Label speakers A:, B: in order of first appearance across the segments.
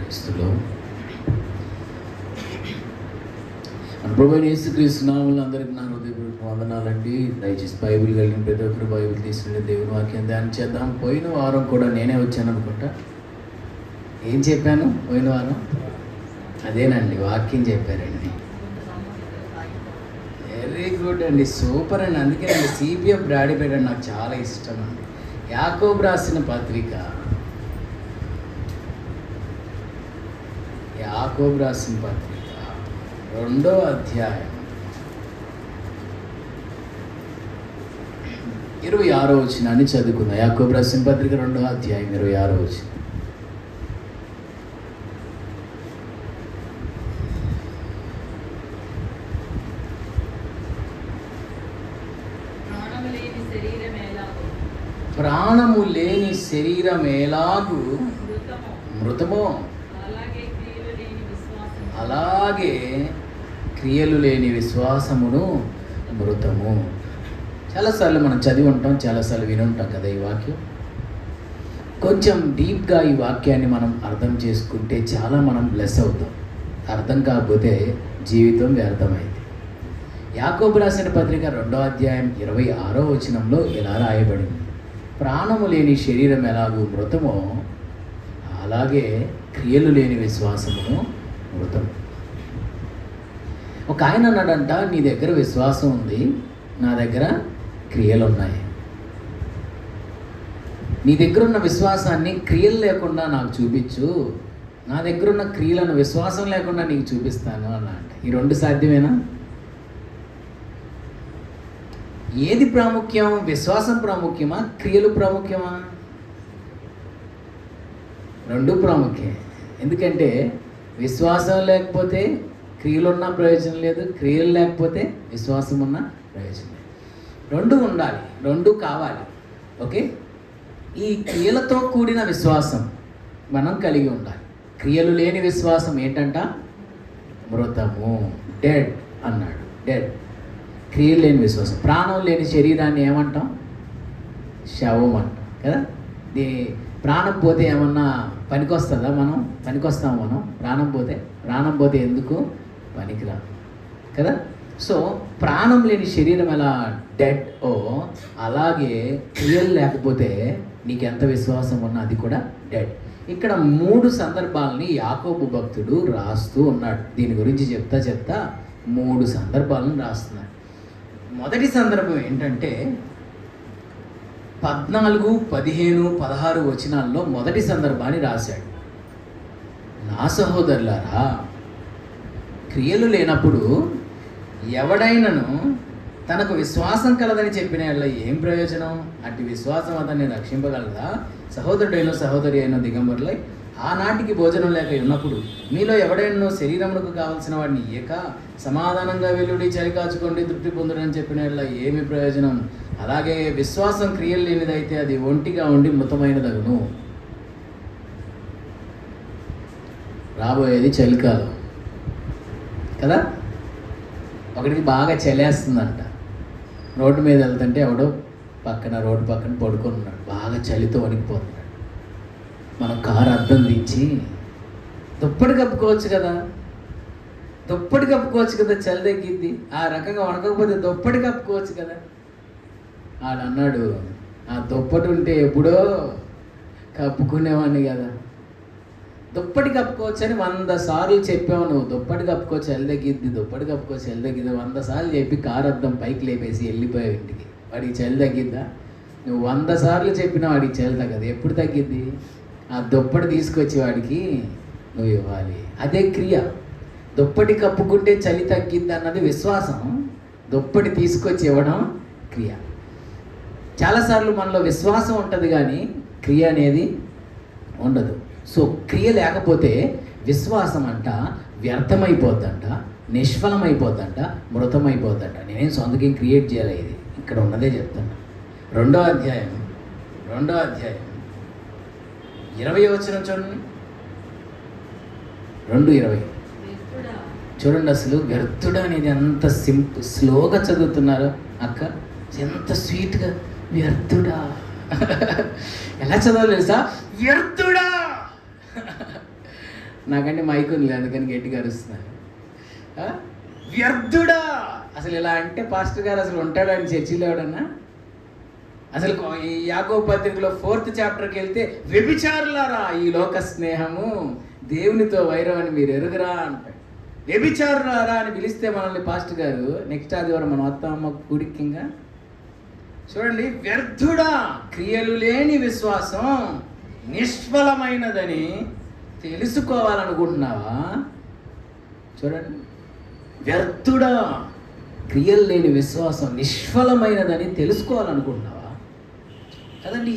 A: క్రీస్తులో మన ప్రభువైన యేసుక్రీస్తు నామములో అందరికీ నా హృదయపూర్వక వందనాలండి. దయచేసి బైబిల్ కలిగిన ప్రతి ఒక్కరు బైబిల్ తీసుకుని దేవుని వాక్యం ధ్యానం చేద్దాం. పోయిన వారం కూడా నేనే వచ్చాను అనుకుంటా. ఏం చెప్పాను పోయిన వారం? అదేనండి, వాక్యం చెప్పారండి. వెరీ గుడ్ అండి, సూపర్ అండి. అందుకే అండి సిపిఎఫ్ డాడీ పెట్టండి, నాకు చాలా ఇష్టం అండి. యాకోబు రాసిన పత్రిక, యాకోబు రాసిన పత్రిక 2వ అధ్యాయం 26వ వచనాన్ని చదువుకుందాం. యాకోబు రాసిన పత్రిక 2వ అధ్యాయం 26వ వచనం. ప్రాణము లేని శరీరం ఎలాగు మృతమో అలాగే క్రియలు లేని విశ్వాసమును మృతము. చాలాసార్లు మనం చదివి ఉంటాం, చాలాసార్లు విని ఉంటాం కదా ఈ వాక్యం. కొంచెం డీప్గా ఈ వాక్యాన్ని మనం అర్థం చేసుకుంటే చాలా మనం బ్లెస్ అవుతాం. అర్థం కాకపోతే జీవితం వ్యర్థమైంది. యాకోబు రాసిన పత్రిక 2వ అధ్యాయం 26వ వచనంలో ఇలా రాయబడింది: ప్రాణము లేని శరీరం ఎలాగూ మృతమో అలాగే క్రియలు లేని విశ్వాసమును మృతం. ఒక ఆయన అన్నాడంట, నీ దగ్గర విశ్వాసం ఉంది, నా దగ్గర క్రియలు ఉన్నాయి. నీ దగ్గర ఉన్న విశ్వాసాన్ని క్రియలు లేకుండా నాకు చూపించు, నా దగ్గర ఉన్న క్రియలను విశ్వాసం లేకుండా నీకు చూపిస్తాను అన్నా. ఈ రెండు సాధ్యమేనా? ఏది ప్రాముఖ్యం? విశ్వాసం ప్రాముఖ్యమా, క్రియలు ప్రాముఖ్యమా? రెండు ప్రాముఖ్యం. ఎందుకంటే విశ్వాసం లేకపోతే క్రియలు ఉన్న ప్రయోజనం లేదు, క్రియలు లేకపోతే విశ్వాసం ఉన్న ప్రయోజనం లేదు. రెండు ఉండాలి, రెండు కావాలి. ఓకే, ఈ క్రియలతో కూడిన విశ్వాసం మనం కలిగి ఉండాలి. క్రియలు లేని విశ్వాసం ఏంటంట? మృతము, డెడ్ అన్నాడు. డెడ్. క్రియలు లేని విశ్వాసం. ప్రాణం లేని శరీరాన్ని ఏమంటాం? శవం అంటాం కదా. ప్రాణం పోతే ఏమన్నా పనికొస్తుందా? పనికొస్తాం మనం? ప్రాణం పోతే ఎందుకు పనికిరా కదా. సో ప్రాణం లేని శరీరం ఎలా డెడ్ ఓ, అలాగే క్రియలు లేకపోతే నీకు ఎంత విశ్వాసం ఉన్నా అది కూడా డెడ్. ఇక్కడ 3 సందర్భాలని యాకోబు భక్తుడు రాస్తూ ఉన్నాడు. దీని గురించి చెప్తా 3 సందర్భాలను రాస్తున్నాడు. మొదటి సందర్భం ఏంటంటే 14, 15, 16 వచనాల్లో మొదటి సందర్భాన్ని రాశాడు. నా సహోదరులారా, క్రియలు లేనప్పుడు ఎవడైనను తనకు విశ్వాసం కలదని చెప్పిన ఏం ప్రయోజనం? అట్టి విశ్వాసం అతన్ని రక్షింపగలదా? సహోదరుడైన సహోదరి అయిన దిగంబరులై ఆనాటికి భోజనం లేక ఉన్నప్పుడు మీలో ఎవడైనా శరీరమునకు కావలసిన వాడిని ఇయ్యక సమాధానంగా వెల్లుడి చలి కాచుకోండి తృప్తి పొందుడని చెప్పిన ఏమి ప్రయోజనం? అలాగే విశ్వాసం క్రియలు లేనిదైతే అది ఒంటిగా ఉండి మృతమైనదగును. రాబోయేది చలికాలం కదా. ఒకటికి బాగా చలేస్తుందంట. రోడ్డు మీద వెళ్తుంటే ఎవడో రోడ్డు పక్కన పడుకొని ఉన్నాడు, బాగా చలితో వణికిపోతున్నాడు. మనం కారు అద్దం తీసి దుప్పటి కప్పుకోవచ్చు కదా, చలి తగ్గిద్ది. ఆ రకంగా వణకకపోతే దుప్పటి కప్పుకోవచ్చు కదా. వాడు అన్నాడు, ఆ దుప్పటి ఉంటే ఎప్పుడో కప్పుకునేవాడిని కదా. దుప్పటి కప్పుకోవచ్చు అని 100 సార్లు చెప్పావు నువ్వు. దుప్పటి కప్పుకో చలి తగ్గిద్ది, 100 సార్లు చెప్పి కారు అద్దం పైకి లేపేసి వెళ్ళిపోయావు ఇంటికి. వాడికి చలి తగ్గిద్దా? నువ్వు 100 సార్లు చెప్పినా వాడికి చలి తగ్గదు. ఎప్పుడు తగ్గిద్ది? ఆ దుప్పటి తీసుకొచ్చి వాడికి నువ్వు ఇవ్వాలి. అదే క్రియ. దుప్పటి కప్పుకుంటే చలి తగ్గిద్ది అన్నది విశ్వాసం, దుప్పటి తీసుకొచ్చి ఇవ్వడం క్రియ. చాలాసార్లు మనలో విశ్వాసం ఉంటుంది కానీ క్రియ అనేది ఉండదు. సో క్రియ లేకపోతే విశ్వాసం అంట వ్యర్థమైపోద్దంట, నిష్ఫలమైపోద్దంట, మృతమైపోద్దంట. నేనేం సొంతకేం క్రియేట్ చేయాలి, ఇది ఇక్కడ ఉన్నదే చెప్తాను. 2వ అధ్యాయం 20వ వచనం చూడండి. 2:20 చూడండి. అసలు వ్యర్థుడు అనేది ఎంత స్లోగా చదువుతున్నారు అక్క, ఎంత స్వీట్గా. వ్యర్థుడా ఎలా చదవాలి తెలుసా? వ్యర్థుడా నాకంటే మైక్ ఉంది అందుకని గట్టిగా అరుస్తున్నాను. వ్యర్థుడా, అసలు ఇలా అంటే పాస్టర్ గారు అసలు ఉంటాడని చర్చిలో ఎవడన్నా? అసలు ఈ యాకోబు పత్రికలో 4th చాప్టర్కి వెళ్తే వ్యభిచారులారా ఈ లోక స్నేహము దేవునితో వైరం అని మీరు ఎరుగరా అంటాడు. వ్యభిచారులారా అని పిలిస్తే మనల్ని పాస్టర్ గారు నెక్స్ట్ ఆదివారం మనం అత్తమ్మ కూడికింగా చూడండి. వ్యర్థుడా, క్రియలు లేని విశ్వాసం నిష్ఫలమైనదని తెలుసుకోవాలనుకుంటున్నావా? చూడండి, వ్యర్థుడా, క్రియలు లేని విశ్వాసం నిష్ఫలమైనదని తెలుసుకోవాలనుకుంటున్నావా? కదండి,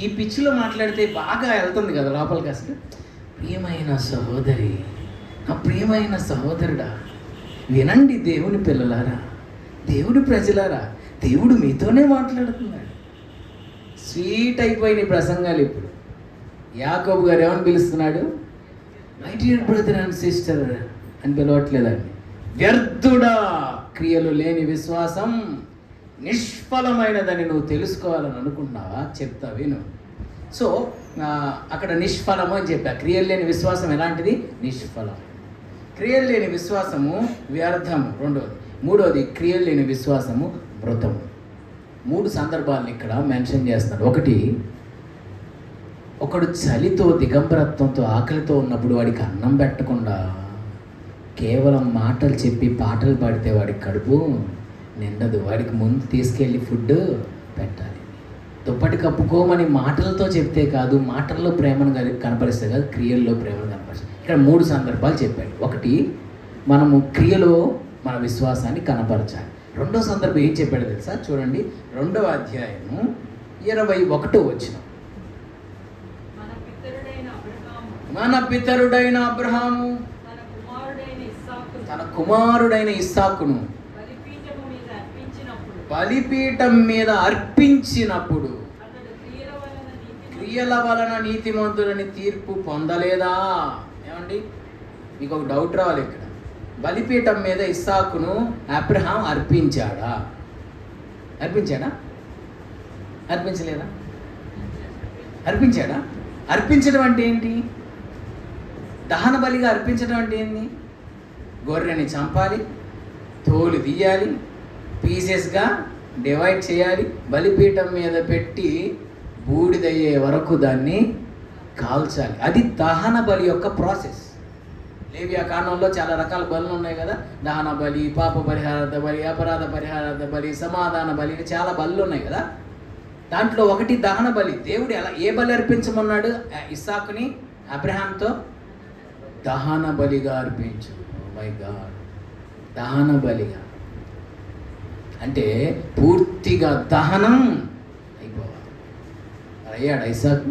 A: ఈ పిచ్చిలో మాట్లాడితే బాగా వెళ్తుంది కదా లోపలికి. అసలు ప్రియమైన సహోదరి, నా ప్రియమైన సహోదరుడా, వినండి దేవుని పిల్లలారా, దేవుడి ప్రజలారా, దేవుడు మీతోనే మాట్లాడుతున్నాడు. స్వీట్ అయిపోయిన ప్రసంగాలు ఇప్పుడు. యాకోబు గారు ఏమని పిలుస్తున్నాడు? My dear brother and sister అని పిలవట్లేదండి. వ్యర్థుడా, క్రియలు లేని విశ్వాసం నిష్ఫలమైనదని నువ్వు తెలుసుకోవాలని అనుకుంటున్నావా? చెప్తా విను. సో అక్కడ నిష్ఫలము అని చెప్పా. క్రియలు లేని విశ్వాసం ఎలాంటిది? నిష్ఫలం. క్రియలు లేని విశ్వాసము వ్యర్థము రెండోది. మూడోది క్రియలు లేని విశ్వాసము మృతము. 3 సందర్భాలను ఇక్కడ మెన్షన్ చేస్తాడు. ఒకడు చలితో దిగంబరత్వంతో ఆకలితో ఉన్నప్పుడు వాడికి అన్నం పెట్టకుండా కేవలం మాటలు చెప్పి పాటలు పాడితే వాడికి కడుపు నిండదు. వాడికి ముందు తీసుకెళ్ళి ఫుడ్ పెట్టాలి. దుప్పటి కప్పుకోమని మాటలతో చెప్తే కాదు, మాటల్లో ప్రేమను కనపరిస్తే కాదు, క్రియల్లో ప్రేమను కనపరిస్తే. ఇక్కడ 3 సందర్భాలు చెప్పాడు. ఒకటి, మనము క్రియలో మన విశ్వాసాన్ని కనపరచాలి. రెండో సందర్భం ఏం చెప్పాడు తెలుసా? చూడండి, 2వ అధ్యాయము 21వ వచనం. మన పితరుడైన అబ్రహాము తన కుమారుడైన ఇస్సాకును బలిపీఠం మీద అర్పించినప్పుడు క్రియల వలన నీతిమంతులని తీర్పు పొందలేదా? ఏమండి, మీకు ఒక డౌట్ రావాలి ఇక్కడ. బలిపీఠం మీద ఇస్సాకును అబ్రహాం అర్పించాడా? అర్పించలేదా? అర్పించాడా? అర్పించడం అంటే ఏంటి? దహన బలిగా అర్పించడం అంటే ఏంటి? గొర్రెని చంపాలి, తోలు తీయాలి, పీసెస్గా డివైడ్ చేయాలి, బలిపీఠం మీద పెట్టి బూడిదయ్యే వరకు దాన్ని కాల్చాలి. అది దహన బలి యొక్క ప్రాసెస్. లేవియా కాండంలో చాలా రకాల బలులు ఉన్నాయి కదా. దహన బలి, పాప పరిహారార్థ బలి, అపరాధ పరిహారార్థ బలి, సమాధాన బలి, చాలా బలులు ఉన్నాయి కదా. దాంట్లో ఒకటి దహన బలి. దేవుడు ఏ బలి అర్పించమన్నాడు? ఇస్సాకుని అబ్రహాంతో దహన బలిగా అర్పించు. మై గాడ్, దహన బలిగా అంటే పూర్తిగా దహనం అయిపోవాలి. అయ్యాడు ఇస్సాకు.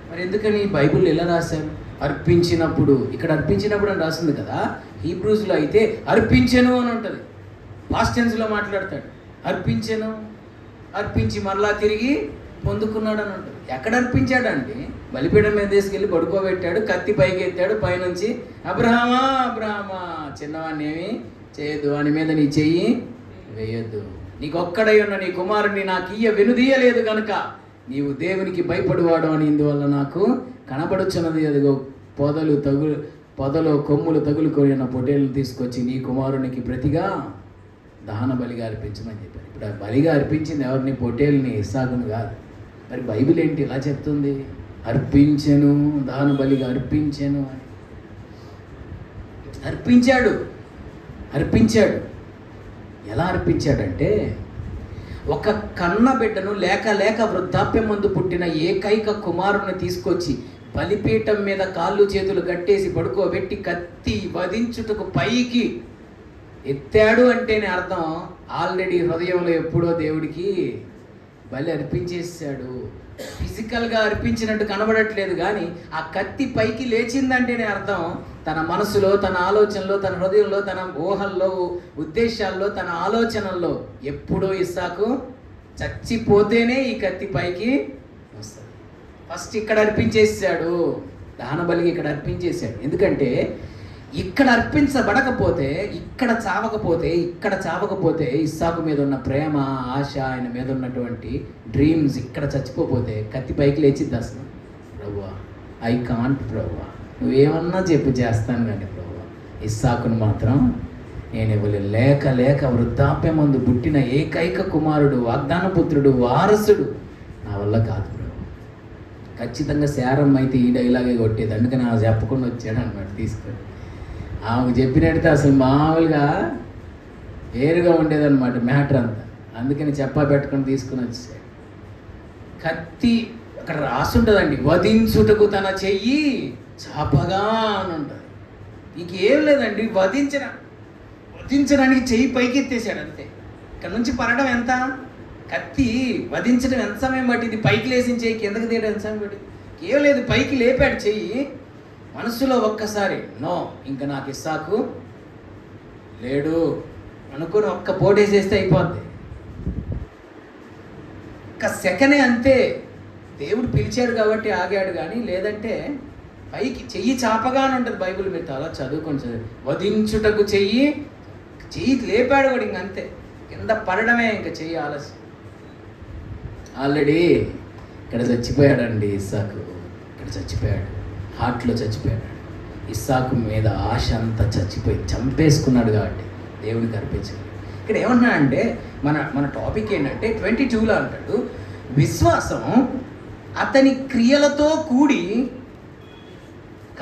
A: మరి ఎందుకని బైబిల్ ఎలా రాశారు? అర్పించినప్పుడు. ఇక్కడ అర్పించినప్పుడు అని రాసింది కదా. హీబ్రూస్లో అయితే అర్పించెను అని ఉంటుంది. పాస్ట్ టెన్స్లో మాట్లాడతాడు. అర్పించెను, అర్పించి మరలా తిరిగి పొందుకున్నాడు అని ఉంటుంది. ఎక్కడ అర్పించాడండి? బలిపీఠం మీద తీసుకెళ్ళి పడుకోబెట్టాడు, కత్తి పైకి ఎత్తాడు, పైనుంచి అబ్రహామా అబ్రహామా, చిన్నవాడిని ఏమి చేయొద్దు, వాని మీద నీ చెయ్యి వేయొద్దు, నీకొక్కడై ఉన్న నీ కుమారుని నాకు వెనుదీయలేదు కనుక నీవు దేవునికి భయపడువాడు అని ఇందువల్ల నాకు కనబడుచున్నది. అదిగో పొదలో కొమ్ములు తగులుకొని పొటేలను తీసుకొచ్చి నీ కుమారునికి ప్రతిగా దహన బలిగా అర్పించమని చెప్పారు. ఇప్పుడు ఆ బలిగా అర్పించింది ఎవరిని? పొటేల్ని, ఇస్సాకును కాదు. మరి బైబిల్ ఏంటి ఇలా చెప్తుంది? అర్పించెను, దహన బలిగా అర్పించెను అని. అర్పించాడు. ఎలా అర్పించాడంటే, ఒక కన్న బిడ్డను లేక వృద్ధాప్యం ముందు పుట్టిన ఏకైక కుమారుని తీసుకొచ్చి బలిపీఠం మీద కాళ్ళు చేతులు కట్టేసి పడుకోబెట్టి కత్తి వధించుటకు పైకి ఎత్తాడు అంటేనే అర్థం ఆల్రెడీ హృదయంలో ఎప్పుడో దేవుడికి బలి అర్పించేసాడు. ఫిజికల్గా అర్పించినట్టు కనబడట్లేదు, కానీ ఆ కత్తి పైకి లేచిందంటేనే అర్థం తన మనసులో, తన ఆలోచనలో, తన హృదయంలో, తన ఊహల్లో, ఉద్దేశాల్లో, తన ఆలోచనల్లో ఎప్పుడో ఇస్సాకు చచ్చిపోతేనే ఈ కత్తి పైకి వస్తుంది. ఫస్ట్ ఇక్కడ అర్పించేసాడు, దహన బలికి ఇక్కడ అర్పించేశాడు. ఎందుకంటే ఇక్కడ అర్పించబడకపోతే, ఇక్కడ చావకపోతే ఇస్సాకు మీద ఉన్న ప్రేమ, ఆశ, ఆయన మీద ఉన్నటువంటి డ్రీమ్స్ ఇక్కడ చచ్చిపోతే కత్తి పైకి లేచిద్ది. అసలు ప్రభువా, ఐ కాంట్ ప్రభువా, నువ్వేమన్నా చెప్పు చేస్తాను కానీ ప్రభు, ఇస్సాకును మాత్రం నేను ఇవ్వలేదు. లేక లేక వృద్ధాప్యమందు పుట్టిన ఏకైక కుమారుడు, వాగ్దాన పుత్రుడు, వారసుడు నా వల్ల కాదు ప్రభు. ఖచ్చితంగా శారమ్మ అయితే ఈ డైలాగే కొట్టేది, అందుకని ఆమె చెప్పకుండా వచ్చాడు అనమాట తీసుకొని. ఆమెకు చెప్పినట్టు అసలు మామూలుగా వేరుగా ఉండేదన్నమాట మ్యాటర్ అంతా. అందుకని చెప్పా పెట్టుకొని తీసుకుని వచ్చాడు. కత్తి అక్కడ రాసుంటుందండి, వధించుటకు తన చెయ్యి చాపగా అని ఉంటుంది. ఇంకేం లేదండి, వధించడానికి చెయ్యి పైకి ఎత్తేసాడు అంతే. ఇక్కడ నుంచి పడడం ఎంత, కత్తి వధించడం ఎంత సమయం పట్టింది, పైకి లేసిన చెయ్యి కిందకి తీయడం ఎంత సమయం పట్టింది? ఏం లేదు, పైకి లేపాడు చెయ్యి. మనసులో ఒక్కసారి నో, ఇంకా నాకు ఇస్సాకు లేడు అనుకుని ఒక్క పోటేసేస్తే అయిపోద్ది. ఒక్క సెకనే అంతే. దేవుడు పిలిచాడు కాబట్టి ఆగాడు, కానీ లేదంటే పైకి చెయ్యి చాపగా అని ఉంటుంది బైబిల్. మీరు అలా చదువుకొని వధించుటకు చెయ్యి లేపాడు కూడా, ఇంక అంతే, కింద పడడమే ఇంకా చెయ్యి ఆలస్యం. ఆల్రెడీ ఇక్కడ చచ్చిపోయాడండి ఇస్సాకు, ఇక్కడ చచ్చిపోయాడు, హార్ట్లో చచ్చిపోయాడు. ఇస్సాకు మీద ఆశ అంతా చచ్చిపోయి చంపేసుకున్నాడు కాబట్టి దేవుడికి అర్పించాడు. ఇక్కడ ఏమన్నా అంటే మన టాపిక్ ఏంటంటే 22లో అంటాడు, విశ్వాసం అతని క్రియలతో కూడి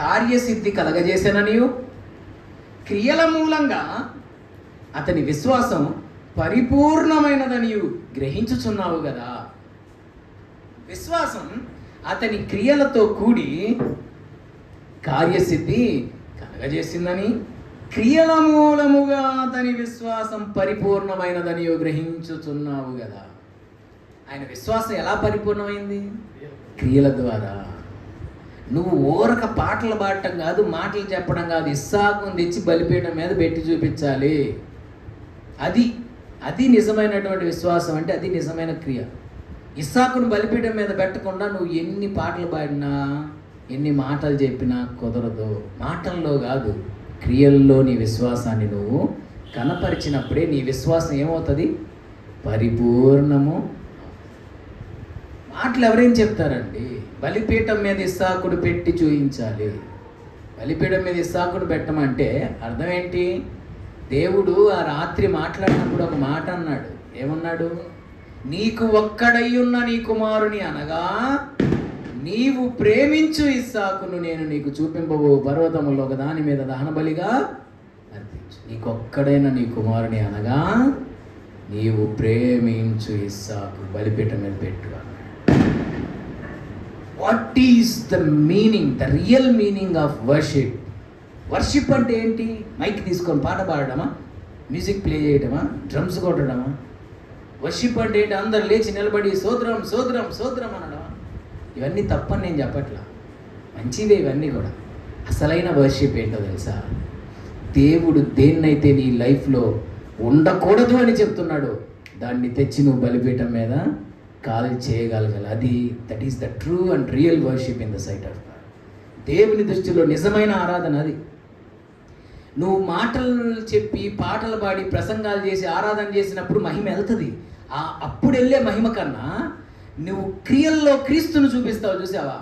A: కార్యసిద్ధి కలగజేశాననియు, క్రియల మూలంగా అతని విశ్వాసం పరిపూర్ణమైనదనియు గ్రహించుచున్నావు కదా. విశ్వాసం అతని క్రియలతో కూడి కార్యసిద్ధి కలగజేసిందని, క్రియల మూలముగా అతని విశ్వాసం పరిపూర్ణమైనదని గ్రహించుచున్నావు కదా. ఆయన విశ్వాసం ఎలా పరిపూర్ణమైంది? క్రియల ద్వారా. నువ్వు ఊరక పాటలు పాడటం కాదు, మాటలు చెప్పడం కాదు, ఇస్సాకుని తెచ్చి బలిపీఠం మీద పెట్టి చూపించాలి. అది నిజమైనటువంటి విశ్వాసం అంటే, అది నిజమైన క్రియ. ఇస్సాకును బలిపీఠం మీద పెట్టకుండా నువ్వు ఎన్ని పాటలు పాడినా, ఎన్ని మాటలు చెప్పినా కుదరదు. మాటల్లో కాదు, క్రియల్లో నీ విశ్వాసాన్ని నువ్వు కనపరిచినప్పుడే నీ విశ్వాసం ఏమవుతుంది? పరిపూర్ణము. మాటలు ఎవరేం చెప్తారండి? బలిపీఠం మీద ఇస్సాకుడు పెట్టి చూయించాలి. బలిపీఠం మీద ఇస్సాకుడు పెట్టమంటే అర్థం ఏంటి? దేవుడు ఆ రాత్రి మాట్లాడినప్పుడు ఒక మాట అన్నాడు. ఏమన్నాడు? నీకు ఒక్కడయ్యున్న నీ కుమారుని అనగా నీవు ప్రేమించు ఇస్సాకును నేను నీకు చూపింపబో పర్వతములో ఒక దాని మీద దహన బలిగా అర్పించు. నీకొక్కడైన నీ కుమారుని అనగా నీవు ప్రేమించు ఇస్సాకు బలిపీఠం మీద పెట్టు అన్నాడు. What is the meaning, the real meaning of worship? Worship అంటే ఏంటి? మైక్ తీసుకొని పాట పాడడమా, మ్యూజిక్ ప్లే చేయడమా, డ్రమ్స్ కొట్టడమా? వర్షిప్ అంటే ఏంటి? అందరు లేచి నిలబడి సోదరం సోదరం సోదరం అనడమా? ఇవన్నీ తప్పని నేను చెప్పట్లా, మంచివే ఇవన్నీ కూడా. అసలైన వర్షిప్ ఏంటో తెలుసా? దేవుడు దేన్నైతే నీ లైఫ్లో ఉండకూడదు అని చెప్తున్నాడు దాన్ని తెచ్చి నువ్వు బలిపీఠం మీద కాల్ చేయగలగాలి. That is the true and real worship in the sight of God. దేవుని దృష్టిలో నిజమైన ఆరాధన అది. నువ్వు మాటలు చెప్పి పాటలు పాడి ప్రసంగాలు చేసి ఆరాధన చేసినప్పుడు మహిమ వెళ్తుంది. అప్పుడు వెళ్ళే మహిమ కన్నా నువ్వు క్రియల్లో క్రీస్తును చూపిస్తావు చూసావా,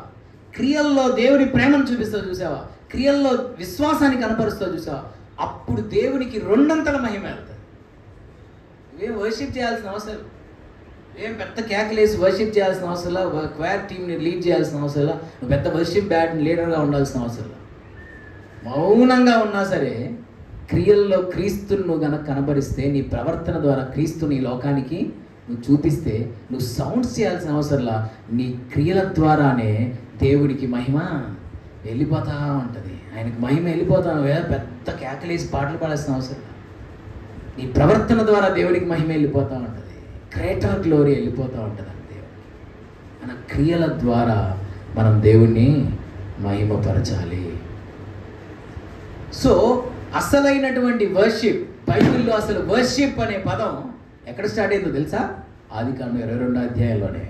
A: క్రియల్లో దేవుని ప్రేమను చూపిస్తావు చూసావా, క్రియల్లో విశ్వాసాన్ని కనపరుస్తావు చూసావా, అప్పుడు దేవునికి రెండంతల మహిమ వెళ్తుంది. నువ్వేం వర్షిప్ చేయాల్సిన అవసరం, ఏం పెద్ద కేకలేసి వర్షిప్ చేయాల్సిన అవసరం, క్వైర్ టీమ్ని లీడ్ చేయాల్సిన అవసరం, నువ్వు పెద్ద వర్షిప్ బ్యాండ్ లీడర్గా ఉండాల్సిన అవసరం. మౌనంగా ఉన్నా సరే క్రియల్లో క్రీస్తుని నువ్వు కనుక కనబరిస్తే, నీ ప్రవర్తన ద్వారా క్రీస్తుని ఈ లోకానికి నువ్వు చూపిస్తే, నువ్వు సౌండ్స్ చేయాల్సిన అవసరంలా నీ క్రియల ద్వారానే దేవుడికి మహిమ వెళ్ళిపోతూ ఉంటుంది. ఆయనకి మహిమ వెళ్ళిపోతాను, పెద్ద కేకలేసి పాటలు పాడాల్సిన అవసరం. నీ ప్రవర్తన ద్వారా దేవుడికి మహిమ వెళ్ళిపోతూ ఉంటుంది, గ్రేటర్ గ్లోరీ వెళ్ళిపోతూ ఉంటుంది అని దేవుడికి. మన క్రియల ద్వారా మనం దేవుణ్ణి మహిమపరచాలి. సో అసలైనటువంటి వర్షిప్, బైబిల్లో అసలు వర్షిప్ అనే పదం ఎక్కడ స్టార్ట్ అయిందో తెలుసా? ఆదికాండం 22వ అధ్యాయంలోనే.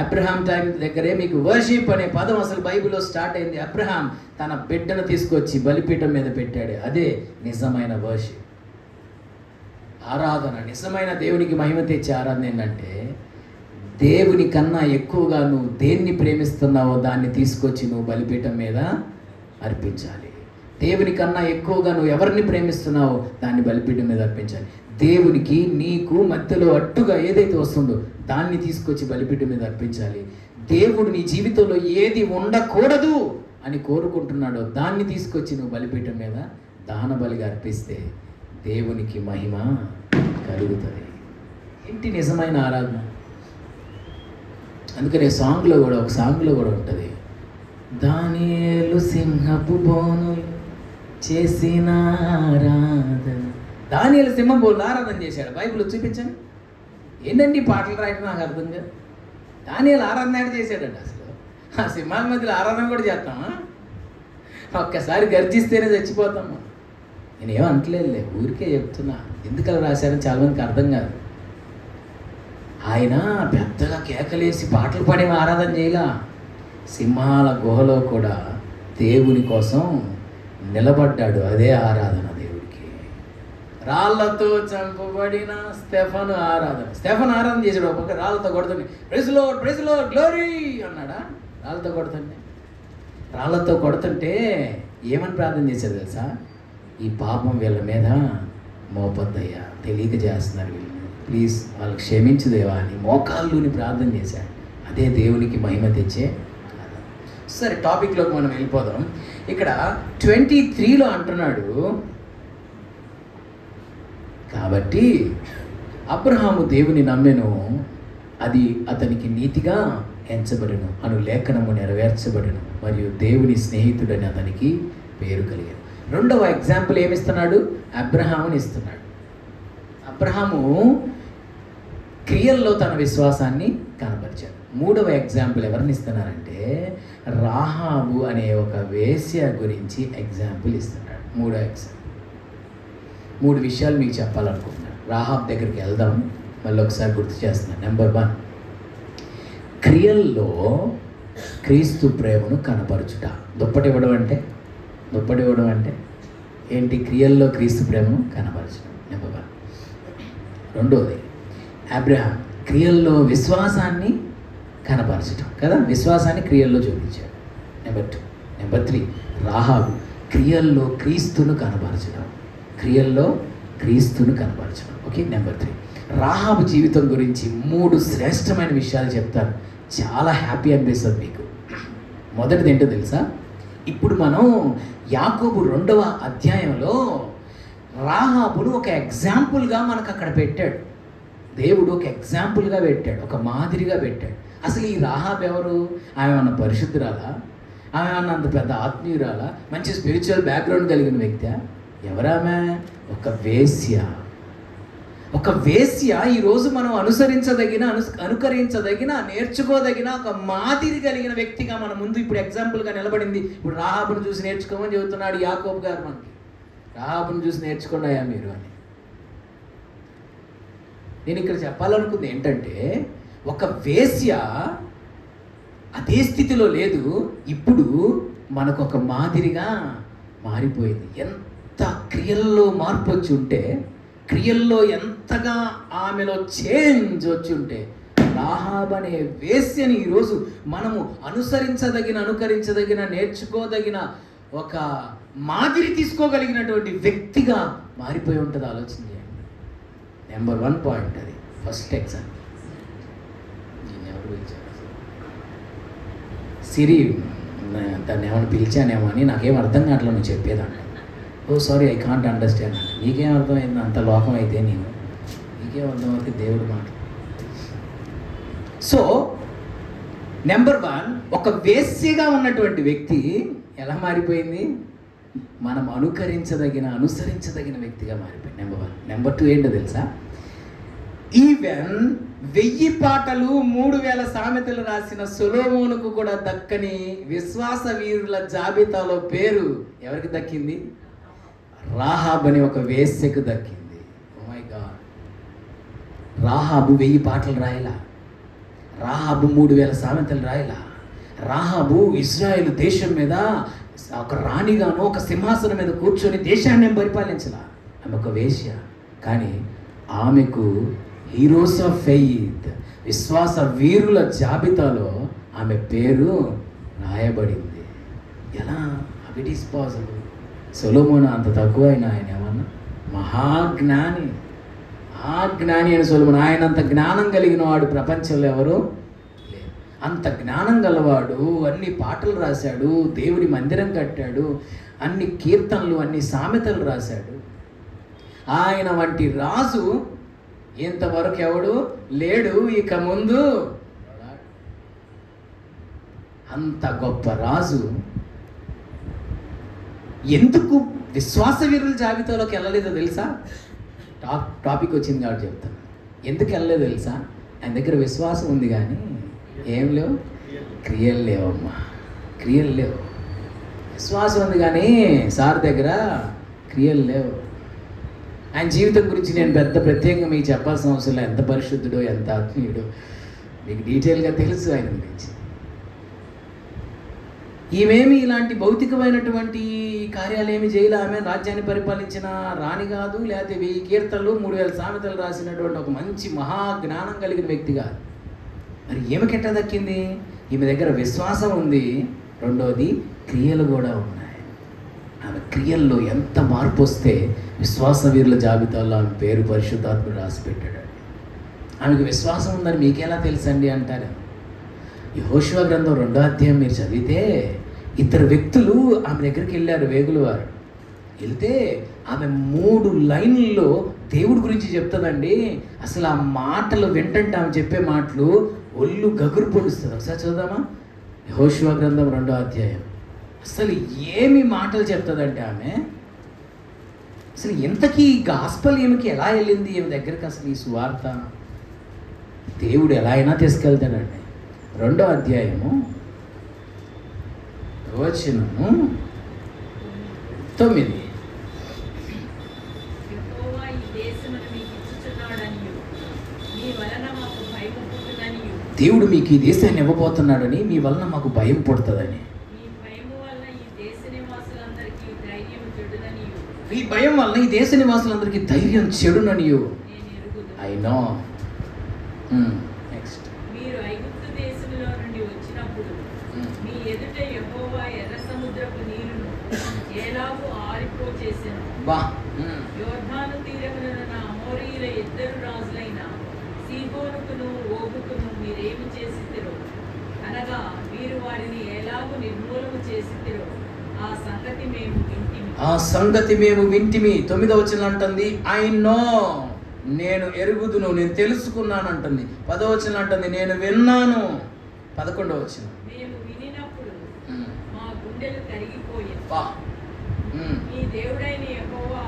A: అబ్రహాం టైం దగ్గరే మీకు వర్షిప్ అనే పదం అసలు బైబిల్లో స్టార్ట్ అయింది. అబ్రహాం తన బిడ్డను తీసుకొచ్చి బలిపీఠం మీద పెట్టాడు. అదే నిజమైన వర్షిప్, ఆరాధన. నిజమైన దేవునికి మహిమ తెచ్చే ఆరాధన ఏంటంటే, దేవుని కన్నా ఎక్కువగా నువ్వు దేన్ని ప్రేమిస్తున్నావో దాన్ని తీసుకొచ్చి నువ్వు బలిపీఠం మీద అర్పించాలి. దేవుని కన్నా ఎక్కువగా నువ్వు ఎవరిని ప్రేమిస్తున్నావో దాన్ని బలిపీఠం మీద అర్పించాలి. దేవునికి నీకు మధ్యలో అడ్డుగా ఏదైతే వస్తుందో దాన్ని తీసుకొచ్చి బలిపీఠం మీద అర్పించాలి. దేవుడు నీ జీవితంలో ఏది ఉండకూడదు అని కోరుకుంటున్నాడో దాన్ని తీసుకొచ్చి నువ్వు బలిపీఠం మీద దహన బలిగా అర్పిస్తే దేవునికి మహిమ కలుగుతుంది. ఏంటి నిజమైన ఆరాధన? అందుకనే ఒక సాంగ్లో కూడా ఉంటుంది, దానియేలు సింహపు బోనులు చేసిన ఆరాధన. దానియేలు సింహం బోనులు ఆరాధన చేశాడు. బైబిల్ చూపించండి. ఏంటండి పాటలు రాయడం నాకు అర్థం కాదు. దానియేలు ఆరాధన యాడ్ చేశాడండి. అసలు ఆ సింహాల మధ్యలో ఆరాధన కూడా చేస్తామా? ఒక్కసారి గర్జిస్తేనే చచ్చిపోతాము. నేనేం అంటలేదులే, ఊరికే చెప్తున్నా. ఎందుకు అలా రాశారని చాలామందికి అర్థం కాదు. ఆయన పెద్దగా కేకలేసి పాటలు పాడే ఆరాధన చేయలా. సింహాల గుహలో కూడా దేవుని కోసం నిలబడ్డాడు. అదే ఆరాధన దేవుడికి. రాళ్లతో చంపబడిన స్టెఫను ఆరాధన చేశాడు. ఒక పక్క రాళ్ళతో కొడుతుంది, ప్రైజ్ లార్డ్ గ్లోరీ అన్నాడా? రాళ్ళతో కొడుతుంటే ఏమని ప్రార్థన చేశారు తెలుసా? ఈ పాపం వీళ్ళ మీద మోపొద్దయ్యా, తెలియక చేస్తున్నారు వీళ్ళు, ప్లీజ్ వాళ్ళకి క్షమించు దేవా అని మోకాళ్ళుని ప్రార్థన చేశాడు. అదే దేవునికి మహిమ తెచ్చే. సరే, టాపిక్లోకి మనం వెళ్ళిపోదాం. ఇక్కడ 23లో అంటున్నాడు, కాబట్టి అబ్రహాము దేవుని నమ్మెను, అది అతనికి నీతిగా ఎంచబడెను అను లేఖనము నెరవేర్చబడెను, మరియు దేవుని స్నేహితుడని అతనికి పేరు కలిగాను. రెండవ ఎగ్జాంపుల్ ఏమిస్తున్నాడు? అబ్రహాముని ఇస్తున్నాడు. అబ్రహాము క్రియల్లో తన విశ్వాసాన్ని కనపరిచాడు. మూడవ ఎగ్జాంపుల్ ఎవరిని ఇస్తున్నారంటే రాహాబు అనే ఒక వేశ్య గురించి ఎగ్జాంపుల్ ఇస్తున్నాడు. మూడు విషయాలు మీకు చెప్పాలనుకుంటున్నాను. రాహాబ్ దగ్గరికి వెళ్దాం, మళ్ళీ ఒకసారి గుర్తు చేస్తున్నాను. నెంబర్ 1, క్రియల్లో క్రీస్తు ప్రేమను కనపరచుట. దుప్పటి ఇవ్వడం అంటే ఏంటి? క్రియల్లో క్రీస్తు ప్రేమను కనపరచడం. నెంబర్ 1. రెండోది, అబ్రహాం క్రియల్లో విశ్వాసాన్ని కనపరచడం కదా, విశ్వాసాన్ని క్రియల్లో చూపించాడు. నెంబర్ 2. నెంబర్ 3, రాహాబు క్రియల్లో క్రీస్తును కనపరచడం. ఓకే. నెంబర్ 3, రాహాబు జీవితం గురించి 3 శ్రేష్టమైన విషయాలు చెప్తాను. చాలా హ్యాపీ అనిపిస్తుంది మీకు. మొదటిది ఏంటో తెలుసా? ఇప్పుడు మనం యాకోబు 2వ అధ్యాయంలో రాహాబును ఒక ఎగ్జాంపుల్గా మనకు అక్కడ పెట్టాడు. దేవుడు ఒక ఎగ్జాంపుల్గా పెట్టాడు, ఒక మాదిరిగా పెట్టాడు. అసలు ఈ రాహాబ్ ఎవరు? ఆమె ఏమన్నా పరిశుద్ధురాలా? ఆమె ఏమన్నా అంత పెద్ద ఆత్మీయురాలా? మంచి స్పిరిచువల్ బ్యాక్గ్రౌండ్ కలిగిన వ్యక్తి? ఎవరామె? ఒక వేశ్య. ఈరోజు మనం అనుకరించదగిన నేర్చుకోదగిన ఒక మాదిరి కలిగిన వ్యక్తిగా మన ముందు ఇప్పుడు ఎగ్జాంపుల్గా నిలబడింది. ఇప్పుడు రాహాబును చూసి నేర్చుకోమని చెబుతున్నాడు యాకోబు గారు మనకి. రాహాబును చూసి నేర్చుకున్నాయా మీరు అని. నేను ఇక్కడ చెప్పాలనుకుంది ఏంటంటే, ఒక వేశ్య అదే స్థితిలో లేదు, ఇప్పుడు మనకు ఒక మాదిరిగా మారిపోయింది. ఎంత క్రియల్లో మార్పు వచ్చి ఉంటే, క్రియల్లో ఎంతగా ఆమెలో చేంజ్ వచ్చి ఉంటే, రాహాబ్ అనే వేశ్యని ఈరోజు మనము అనుకరించదగిన నేర్చుకోదగిన ఒక మాదిరి తీసుకోగలిగినటువంటి వ్యక్తిగా మారిపోయి ఉంటుంది. ఆలోచన చేయండి. నెంబర్ 1 పాయింట్ అది. First example. దీన్ని ఎవరు పిలిచారు? సిరి దాన్ని ఏమైనా పిలిచానేమో అని నాకేం అర్థం కావట్లేదు నువ్వు చెప్పేదాన్ని. ఓ సారీ, ఐ కాంట్ అండర్స్టాండ్ అంటే. నీకేం అర్థమైంది? అంత లోకం అయితే నీకేం అర్థమైతే దేవుడు మాట. సో నెంబర్ 1, ఒక వేశ్యగా ఉన్నటువంటి వ్యక్తి ఎలా మారిపోయింది? మనం అనుసరించదగిన వ్యక్తిగా మారిపోయింది. నెంబర్ 1. నెంబర్ 2 ఏంటో తెలుసా? ఈవెన్ 1000 పాటలు 3000 సామెతలు రాసిన సొలొమోనుకు కూడా దక్కని విశ్వాస వీరుల జాబితాలో పేరు ఎవరికి దక్కింది? రాహాబ్ అనే ఒక వేశ్యకు దక్కింది. Oh my God. రాహాబు 1000 పాటలు రాయలా, రాహాబు 3000 సామెతలు రాయలా. రాహాబు ఇజ్రాయేలు దేశం మీద ఒక రాణిగాను ఒక సింహాసనం మీద కూర్చొని దేశాన్ని పరిపాలించలా. ఆమె ఒక వేశ్య. కానీ ఆమెకు హీరోస్ ఆఫ్ ఫెయిత్, విశ్వాస వీరుల జాబితాలో ఆమె పేరు రాయబడింది. ఎలా? ఆ ఇట్ ఈస్ పాసిబుల్. సొలొమోను అంత తక్కువ అయినా ఆయన ఏమన్నా మహాజ్ఞాని అయిన సొలొమోను. ఆయనంత జ్ఞానం కలిగిన వాడు ప్రపంచంలో ఎవరు లేరు. అంత జ్ఞానం గలవాడు, అన్ని పాటలు రాశాడు, దేవుడి మందిరం కట్టాడు, అన్ని కీర్తనలు, అన్ని సామెతలు రాశాడు. ఆయన వంటి రాజు ఇంతవరకు ఎవడు లేడు, ఇక ముందు. అంత గొప్ప రాజు ఎందుకు విశ్వాస వీరుల జాబితాలోకి వెళ్ళలేదో తెలుసా? టాపిక్ వచ్చింది కాబట్టి చెప్తాను. ఎందుకు వెళ్ళలేదో తెలుసా? ఆయన దగ్గర విశ్వాసం ఉంది కానీ ఏం లేవు, క్రియలు లేవమ్మా, క్రియలు లేవు. విశ్వాసం ఉంది కానీ సార్ దగ్గర క్రియలు లేవు. ఆయన జీవితం గురించి నేను ప్రత్యేకంగా మీకు చెప్పాల్సిన అవసరం లేదు. ఎంత పరిశుద్ధుడో, ఎంత ఆత్మీయుడో మీకు డీటెయిల్గా తెలుసు ఆయన గురించి. ఈమెమి ఇలాంటి భౌతికమైనటువంటి కార్యాలు ఏమి చేయలే. ఆమె రాజ్యాన్ని పరిపాలించిన రాణి కాదు, లేకపోతే 1000 కీర్తనలు 3000 సామెతలు రాసినటువంటి ఒక మంచి మహాజ్ఞానం కలిగిన వ్యక్తి కాదు. మరి ఈమెకి ఎట్లా దక్కింది? ఈమె దగ్గర విశ్వాసం ఉంది, రెండోది క్రియలు కూడా ఉన్నాయి. ఆమె క్రియల్లో ఎంత మార్పు వస్తే విశ్వాస వీరుల జాబితాలో ఆమె పేరు పరిశుద్ధాత్ముడు రాసి పెట్టాడు. ఆమెకు విశ్వాసం ఉందని మీకెలా తెలుసండి అంటారు. యెహోషువ గ్రంథం 2వ అధ్యాయం మీరు చదివితే 2 వ్యక్తులు ఆమె దగ్గరికి వెళ్ళారు, వేగుల వారు. వెళ్తే ఆమె 3 లైన్లలో దేవుడి గురించి చెప్తుందండి. అసలు ఆ మాటలు వింటంటే ఆమె చెప్పే మాటలు ఒళ్ళు గగురు పొడుస్తుంది. ఒకసారి చదువుదామా? యెహోషువ గ్రంథం 2వ అధ్యాయం. అసలు ఏమి మాటలు చెప్తుందంటే ఆమె, అసలు ఇంతకీ గాస్పల్ ఈమెకి ఎలా వెళ్ళింది? ఈమె దగ్గరికి అసలు ఈ సువార్త దేవుడు ఎలా అయినా తీసుకెళ్తాడండి. 2వ అధ్యాయము వచనము 9. దేవుడు మీకు ఈ దేశాన్ని ఇవ్వబోతున్నాడని, మీ వలన మాకు భయం పుడుతుందని. ఈ భయం వల్ల ఈ దేశ నివాసులందరికీ ధైర్యం చెడుననియు. I know. నెక్స్ట్.
B: మీరు ఐగుప్తు దేశంలో నుండి వచ్చినప్పుడు మీ ఎదుట యెహోవా ఎర్ర సముద్రపు నీరును ఎలాగూ ఆరిపోచేసెను. యోర్దాను తీరమున అమోరీయుల 2 రాజులైన సీహోనుకును ఓగుకును మీరేమి చేసితిరో, అనగా మీరు వారిని ఎలాగూ నిర్మూలము చేసితిరో ఆ సంగతి మేము వింటిమి. 9వ వచనం అంటుంది ఐ నో, నేను ఎరుగుదును, నేను తెలుసుకున్నాను అంటుంది. 10వ వచనం అంటుంది నేను విన్నాను. 11వ వచనం మేము వినినప్పుడు మా గుండెలు కరిగిపోయాయి. మీ దేవుడైన యెహోవా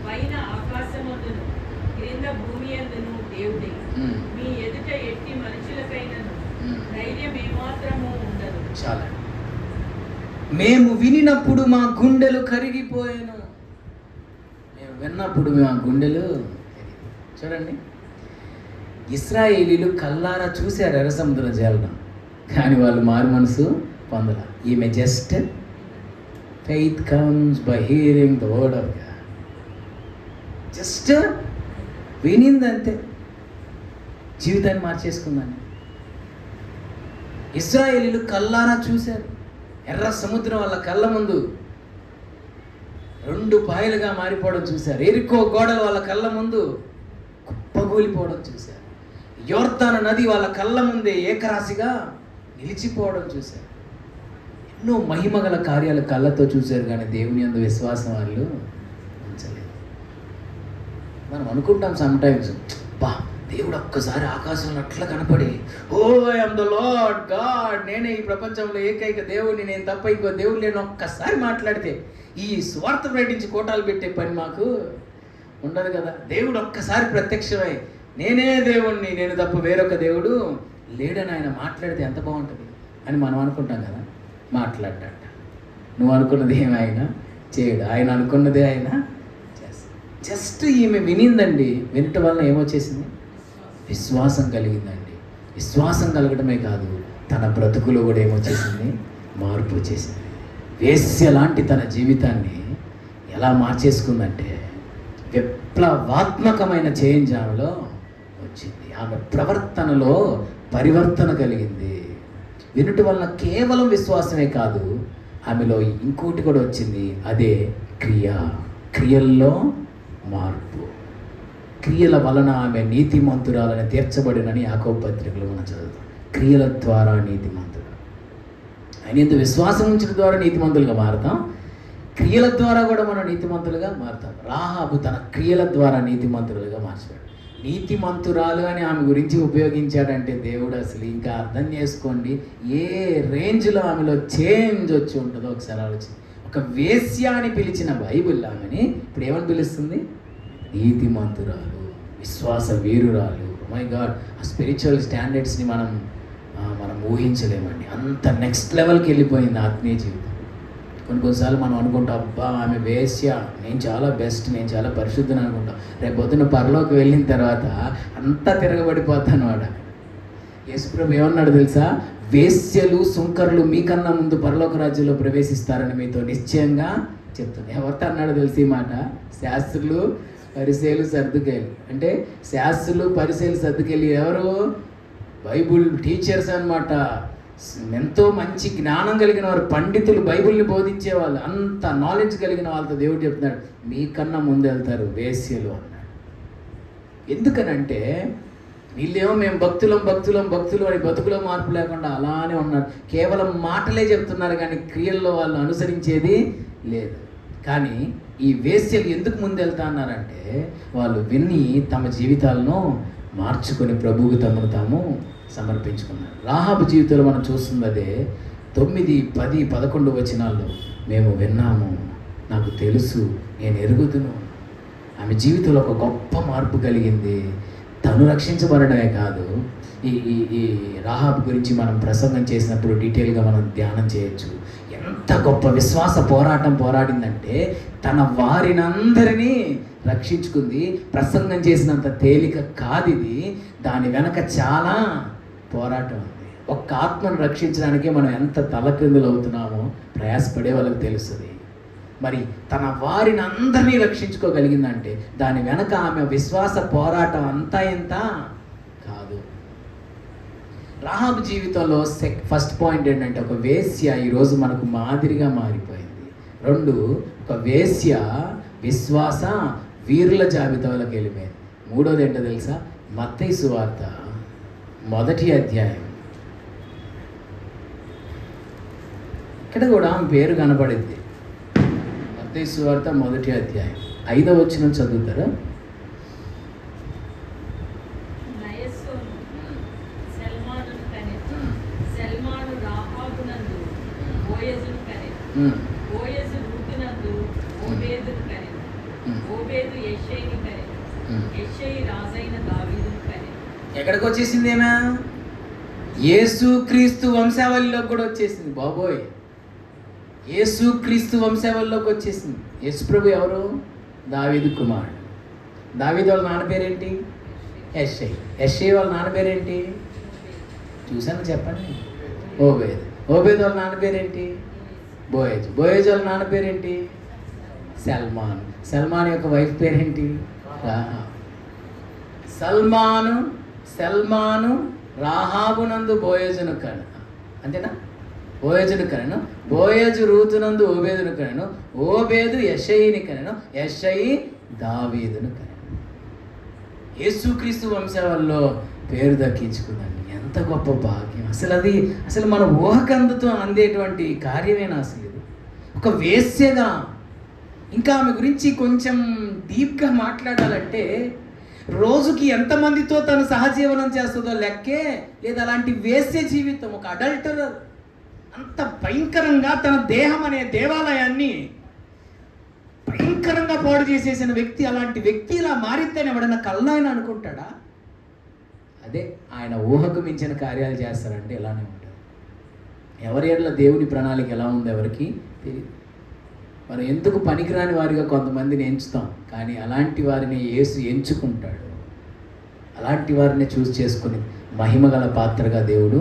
B: పైన ఆకాశమందును క్రింద భూమి అందును దేవుడే. మీ ఎదుట ఎట్టి మనుషులకైనను ధైర్యం ఏమాత్రము ఉండదు.
A: చాలా. మేము వినినప్పుడు మా గుండెలు కరిగిపోయాను. మేము విన్నప్పుడు మా గుండెలు చూడండి. ఇశ్రాయేలీలు కల్లారా చూశారు ఎర్ర సముద్రం చేరడం, కానీ వాళ్ళు మారు మనసు పొందల. ఈమె just faith comes by hearing the word of God. Just వినిందంతే, జీవితాన్ని మార్చేసుకుందని. ఇశ్రాయేలీలు కల్లారా చూశారు ఎర్ర సముద్రం వాళ్ళ కళ్ళ ముందు 2 పాయలుగా మారిపోవడం చూశారు. ఎరికో గోడలు వాళ్ళ కళ్ళ ముందు కుప్పగూలిపోవడం చూశారు. యోర్దాను నది వాళ్ళ కళ్ళ ముందే ఏకరాశిగా నిలిచిపోవడం చూశారు. ఎన్నో మహిమగల కార్యాలు కళ్ళతో చూశారు, కానీ దేవుని యందు విశ్వాసం వాళ్ళు ఉంచలేదు. మనం అనుకుంటాం సమ్టైమ్స్, బా దేవుడు ఒక్కసారి ఆకాశంలో అట్లా కనపడి, ఓ ఐఎమ్ ద లార్డ్ గాడ్, నేనే ఈ ప్రపంచంలో ఏకైక దేవుడిని, నేను తప్ప ఇంకో దేవుడు లేని ఒక్కసారి మాట్లాడితే ఈ స్వార్థ ప్రకటించి కోటాలు పెట్టే పని మాకు ఉండదు కదా. దేవుడు ఒక్కసారి ప్రత్యక్షమై నేనే దేవుణ్ణి, నేను తప్ప వేరొక దేవుడు లేడని ఆయన మాట్లాడితే ఎంత బాగుంటుంది అని మనం అనుకుంటాం కదా. మాట్లాడ్డాట. నువ్వు అనుకున్నది ఏమైనా చేయడు, ఆయన అనుకున్నదే ఆయన చేస్తాడు. జస్ట్ ఈమె వినిందండి. వినటం వల్ల ఏమొచ్చేసింది? విశ్వాసం కలిగిందండి. విశ్వాసం కలగడమే కాదు, తన బ్రతుకులో కూడా ఏమొచ్చేసింది? మార్పు వచ్చేసింది. వేశ్య లాంటి తన జీవితాన్ని ఎలా మార్చేసుకుందంటే విప్లవాత్మకమైన చేంజ్ ఆమెలో వచ్చింది. ఆమె ప్రవర్తనలో పరివర్తన కలిగింది. వినుట వలన కేవలం విశ్వాసమే కాదు, ఆమెలో ఇంకోటి కూడా వచ్చింది, అదే క్రియల్లో మార్పు. క్రియల వలన ఆమె నీతిమంతురాలని తీర్చబడినని యాకోబు పత్రికలో మనం చదువుతాం. క్రియల ద్వారా నీతిమంతుడు. ఆయన ఎందు విశ్వాసం ఉంచడం ద్వారా నీతిమంతులుగా మారుతాం, క్రియల ద్వారా కూడా మనం నీతిమంతులుగా మారుతాం. రాహాబు తన క్రియల ద్వారా నీతిమంతులుగా మార్చాడు. నీతిమంతురాలు అని ఆమె గురించి ఉపయోగించాడంటే దేవుడు అసలు ఇంకా అర్థం చేసుకోండి ఏ రేంజ్లో ఆమెలో చేంజ్ వచ్చి ఉంటుందో ఒకసారి ఆలోచన. ఒక వేశ్య అని పిలిచిన బైబిల్ ఆమెని ఇప్పుడు ఏమని పిలుస్తుంది? నీతిమంతురాలు, విశ్వాస వీరురాలు. మై గాడ్, ఆ స్పిరిచువల్ స్టాండర్డ్స్ని మనం ఊహించలేమండి. అంత నెక్స్ట్ లెవెల్కి వెళ్ళిపోయింది ఆత్మీయ జీవితం. కొన్నిసార్లు మనం అనుకుంటాం, అబ్బా ఆమె వేశ్య, నేను చాలా బెస్ట్, నేను చాలా పరిశుద్ధుని అనుకుంటాం. రేపు పొద్దున్న పరలోకి వెళ్ళిన తర్వాత అంతా తిరగబడిపోతాను వాడ. యేసుప్రభు ఏమన్నాడు తెలుసా? వేశ్యలు సుంకర్లు మీకన్నా ముందు పరలోక రాజ్యంలో ప్రవేశిస్తారని మీతో నిశ్చయంగా చెప్తుంది. ఎవరితో అన్నాడు తెలిసి మాట? శాస్త్రులు, పరిసయ్యులు, సర్దుకేయులు. అంటే శాస్త్రులు, పరిసయ్యులు, సర్దుకేయులు ఎవరు? బైబుల్ టీచర్స్ అన్నమాట. ఎంతో మంచి జ్ఞానం కలిగిన వారు, పండితులు, బైబిల్ని బోధించేవాళ్ళు, అంత నాలెడ్జ్ కలిగిన వాళ్ళతో దేవుడు చెప్తున్నాడు, మీకన్నా ముందు వెళ్తారు వేశ్యలు అన్నాడు. ఎందుకనంటే వీళ్ళేమో మేము భక్తులు అని బతుకులో మార్పు లేకుండా అలానే ఉన్నారు. కేవలం మాటలే చెప్తున్నారు కానీ క్రియల్లో వాళ్ళు అనుసరించేది లేదు. కానీ ఈ వేశ్యలు ఎందుకు ముందెళ్తా అన్నారంటే వాళ్ళు విని తమ జీవితాలను మార్చుకొని ప్రభువుకు తమను తాము సమర్పించుకున్నారు. రాహాబు జీవితంలో మనం చూస్తుంది అదే. 9, 10, 11 వచనాల్లో మేము విన్నాము, నాకు తెలుసు, నేను ఎరుగుదును. ఆమె జీవితంలో ఒక గొప్ప మార్పు కలిగింది. తను రక్షించబడమే కాదు, ఈ రాహాబు గురించి మనం ప్రసంగం చేసినప్పుడు డీటెయిల్గా మనం ధ్యానం చేయొచ్చు. ఎంత గొప్ప విశ్వాస పోరాడిందంటే తన వారినందరినీ రక్షించుకుంది. ప్రసంగం చేసినంత తేలిక కాదు ఇది. దాని వెనక చాలా పోరాటం ఉంది. ఒక్క ఆత్మను రక్షించడానికే మనం ఎంత తలక్రిందులు అవుతున్నామో ప్రయాసపడే వాళ్ళకి తెలుస్తుంది. మరి తన వారిని అందరినీ రక్షించుకోగలిగిందంటే దాని వెనక ఆమె విశ్వాస పోరాటం అంతా ఇంత కాదు. రాహాబు జీవితంలో ఫస్ట్ పాయింట్ ఏంటంటే ఒక వేశ్య ఈరోజు మనకు మాదిరిగా మారిపోయింది. 2, ఒక వేశ్య విశ్వాస వీరుల జాబితాలోకి వెళ్ళిపోయింది. 3వది ఏంటో తెలుసా? మత్తయి సువార్త 1వ అధ్యాయం. ఇక్కడ కూడా ఆమె పేరు కనపడింది. మత్తయి సువార్త 1వ అధ్యాయం 5వ వచనం చదువుతారా? ఎక్కడికి వచ్చేసింది ఏమా? యేసుక్రీస్తు వంశావళిలోకి కూడా వచ్చేసింది. బాబోయ్, యేసుక్రీస్తు వంశావళిలోకి వచ్చేసింది. యేసుప్రభు ఎవరు? దావీదు కుమారుడు. దావీదు వాళ్ళ నాన్న పేరేంటి? యెషై. యెషై వాళ్ళ నాన్న పేరేంటి? చూసాను, చెప్పండి. ఓబేద్ వాళ్ళ నాన్న పేరేంటి? బోయేజ్. బోయేజ్ వాళ్ళ నాన్న పేరేంటి? సల్మాన్. సల్మాన్ యొక్క వైఫ్ పేరేంటి? రాహాబు. సల్మాను రాహాబునందు బోయేజును కను. అంతేనా? బోయేజును కనెను. బోయేజు రూతునందు ఓబేదును కనెను. ఓబేదు యెషయిని కనెను. యెషయి దావీదును కనెను. యేసుక్రీస్తు వంశావళిలో పేరు దక్కించుకుందండి. ఎంత గొప్ప భాగ్యం! అసలు మన ఊహకందుతో అందేటువంటి కార్యమేనా అసలు ఇది? ఒక వేశ్యగా. ఇంకా ఆమె గురించి కొంచెం డీప్గా మాట్లాడాలంటే రోజుకి ఎంతమందితో తను సహజీవనం చేస్తుందో లెక్కే లేదు. అలాంటి వేశ్య జీవితం, ఒక అడల్టర్, అంత భయంకరంగా తన దేహం అనే దేవాలయాన్ని భయంకరంగా పాడు చేసేసిన వ్యక్తి. అలాంటి వ్యక్తి ఇలా మారితేనే ఎవడన్నా కళ్ళాయన అనుకుంటాడా? అదే ఆయన ఊహకు మించిన కార్యాలు చేస్తారంటే ఇలానే ఉంటారు. ఎవరి ఎడల దేవుని ప్రణాళిక ఎలా ఉందో ఎవరికి తెలియదు. మనం ఎందుకు పనికిరాని వారిగా కొంతమందిని ఎంచుతాం, కానీ అలాంటి వారిని యేసు ఎంచుకుంటాడు. అలాంటి వారిని చూస్ చేసుకుని మహిమగల పాత్రగా దేవుడు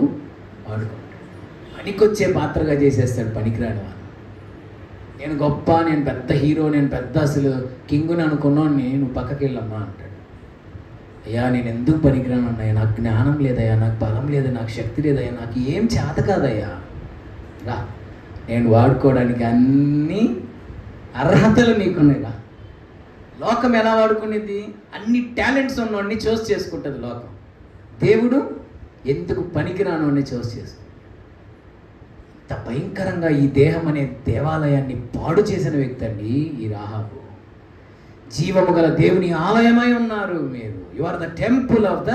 A: వాడుకుంటాడు. పనికొచ్చే పాత్రగా చేసేస్తాడు పనికిరాని వారు. నేను గొప్ప, నేను పెద్ద హీరో, నేను పెద్ద అసలు కింగుని అనుకున్నాను, నువ్వు పక్కకి వెళ్ళమ్మా అంటాడు. అయ్యా నేను ఎందుకు పనికిరాను అన్నయ్య, నాకు జ్ఞానం లేదయ్యా, నాకు బలం లేదు, నాకు శక్తి లేదయ్యా, నాకు ఏం చేత కాదయ్యా, రా నేను వాడుకోవడానికి అన్ని అర్హతలు నీకున్నాయిగా. లోకం ఎలా వాడుకునేది? అన్ని టాలెంట్స్ ఉన్నవాడిని చూస్ చేసుకుంటుంది లోకం. దేవుడు ఎందుకు పనికిరానోడిని చూస్ చేసుకుంటుంది. ఇంత భయంకరంగా ఈ దేహం అనే దేవాలయాన్ని పాడు చేసిన వ్యక్తి అండి ఈ రాహాబు. జీవము గల దేవుని ఆలయమై ఉన్నారు మీరు. You are the temple of the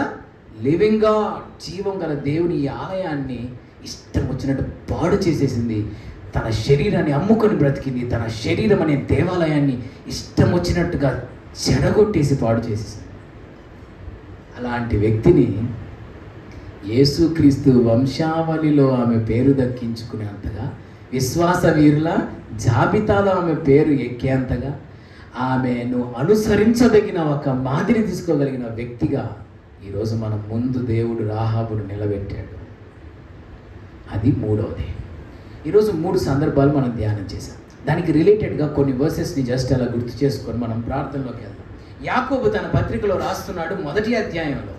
A: living God. జీవం గల దేవుని ఈ ఆలయాన్ని ఇష్టం వచ్చినట్టు పాడు చేసేసింది. తన శరీరాన్ని అమ్ముకొని బ్రతికింది. తన శరీరం అనే దేవాలయాన్ని ఇష్టం వచ్చినట్టుగా చెడగొట్టేసి పాడు చేసేసింది. అలాంటి వ్యక్తిని యేసుక్రీస్తు వంశావళిలో ఆమె పేరు దక్కించుకునేంతగా, విశ్వాస వీరుల జాబితాలో ఆమె పేరు ఎక్కేంతగా, ఆమెను అనుసరించదగిన ఒక మాదిరి తీసుకోగలిగిన వ్యక్తిగా ఈరోజు మన ముందు దేవుడు రాహాబును నిలబెట్టాడు. అది మూడవది. ఈరోజు 3 సందర్భాలు మనం ధ్యానం చేశాం. దానికి రిలేటెడ్గా కొన్ని వర్సెస్ని జస్ట్ అలా గుర్తు చేసుకొని మనం ప్రార్థనలోకి వెళ్దాం. యాకోబు తన పత్రికలో రాస్తున్నాడు, మొదటి అధ్యాయంలో,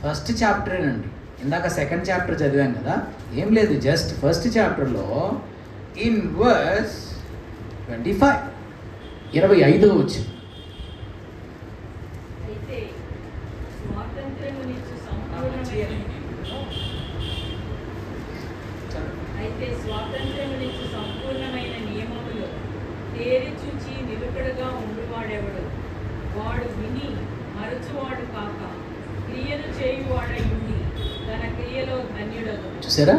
A: ఫస్ట్ చాప్టరేనండి. ఇందాక సెకండ్ చాప్టర్ చదివాం కదా, ఏం లేదు, జస్ట్ ఫస్ట్ చాప్టర్లో ఇన్ వర్స్ 25 25వ వచ్చింది.
C: అయితే స్వాతంత్ర్యమునిచ్చు సంపూర్ణమైన నియమములు తేరి చూచి నిలుకడగా ఉండువాడెవడు? వాడు విని మరచువాడు కాక క్రియను చేయువాడై ఉండి తన క్రియలో ధన్యుడగు.
A: చూసారా,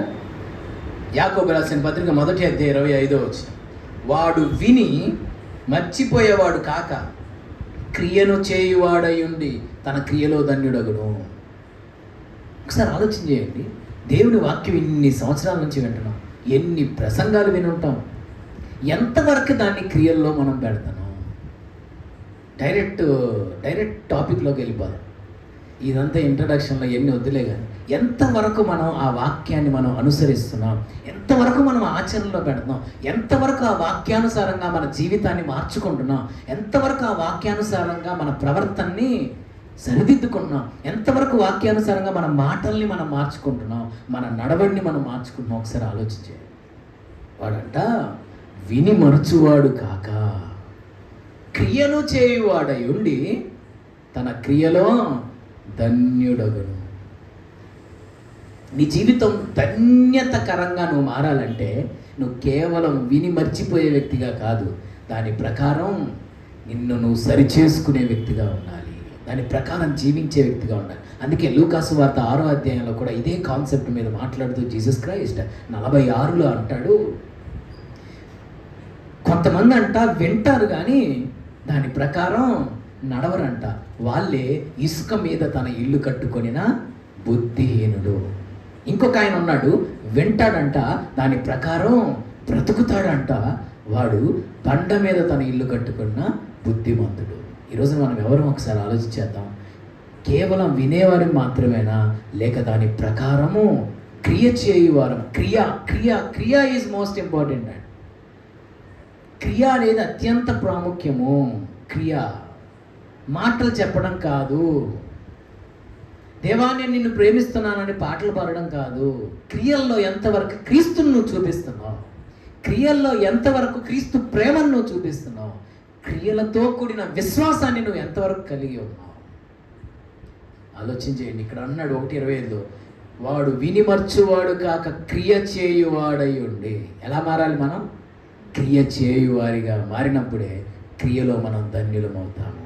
A: యాకోబు రాసిన పత్రిక మొదటి అధ్యాయం 25వ వచ్చింది. వాడు విని మర్చిపోయేవాడు కాక క్రియను చేయువాడై ఉండి తన క్రియలో ధన్యుడగును. ఒకసారి ఆలోచన చేయండి. దేవుని వాక్యం ఇన్ని సంవత్సరాల నుంచి వింటున్నాం, ఎన్ని ప్రసంగాలు వినుంటాం, ఎంతవరకు దాన్ని క్రియల్లో మనం పెడతాం? డైరెక్ట్ టాపిక్లోకి వెళ్ళిపోదాం. ఇదంతా ఇంట్రడక్షన్లో ఎన్ని వద్దులే కానీ ఎంతవరకు మనం ఆ వాక్యాన్ని మనం అనుసరిస్తున్నాం, ఎంతవరకు మనం ఆచరణలో పెడుతున్నాం, ఎంతవరకు ఆ వాక్యానుసారంగా మన జీవితాన్ని మార్చుకుంటున్నాం, ఎంతవరకు ఆ వాక్యానుసారంగా మన ప్రవర్తనని సరిదిద్దుకుంటున్నాం, ఎంతవరకు వాక్యానుసారంగా మన మాటల్ని మనం మార్చుకుంటున్నాం, మన నడవడిని మనం మార్చుకుంటున్నాం. ఒకసారి ఆలోచించేది. వాడంట విని మరచువాడు కాక క్రియను చేయువాడై ఉండి తన క్రియలో ధన్యుడగును. నీ జీవితం ధన్యతకరంగా నువ్వు మారాలంటే నువ్వు కేవలం విని మర్చిపోయే వ్యక్తిగా కాదు, దాని ప్రకారం నిన్ను నువ్వు సరిచేసుకునే వ్యక్తిగా ఉండాలి, దాని ప్రకారం జీవించే వ్యక్తిగా ఉండాలి. అందుకే లూకాసు వార్త 6వ అధ్యాయంలో కూడా ఇదే కాన్సెప్ట్ మీద మాట్లాడుతూ జీసస్ క్రైస్ట్ 46లో అంటాడు, కొంతమంది అంట వింటారు కానీ దాని ప్రకారం నడవరంట, వాళ్ళే ఇసుక మీద తన ఇల్లు కట్టుకొనిన బుద్ధిహీనుడు. ఇంకొక ఆయన ఉన్నాడు, వింటాడంట, దాని ప్రకారం బ్రతుకుతాడంట, వాడు బండ మీద తన ఇల్లు కట్టుకున్న బుద్ధిమంతుడు. ఈరోజు మనం ఎవరు ఒకసారి ఆలోచించేద్దాం. కేవలం వినేవారు మాత్రమేనా, లేక దాని ప్రకారము క్రియ చేయువారు? క్రియ ఈజ్ మోస్ట్ ఇంపార్టెంట్ అండి. క్రియ అనేది అత్యంత ప్రాముఖ్యము. క్రియ మాటలు చెప్పడం కాదు, దేవా నేను నిన్ను ప్రేమిస్తున్నానని పాటలు పాడడం కాదు. క్రియల్లో ఎంతవరకు క్రీస్తుని నువ్వు చూపిస్తున్నావు, క్రియల్లో ఎంతవరకు క్రీస్తు ప్రేమను నువ్వు చూపిస్తున్నావు, క్రియలతో కూడిన విశ్వాసాన్ని నువ్వు ఎంతవరకు కలిగి ఉన్నావు ఆలోచించేయండి. ఇక్కడ అన్నాడు 1:25లో, వాడు వినిమర్చువాడు కాక క్రియ చేయువాడై ఉండి. ఎలా మారాలి మనం? క్రియ చేయువారిగా మారినప్పుడే క్రియలో మనం ధన్యులమవుతాము.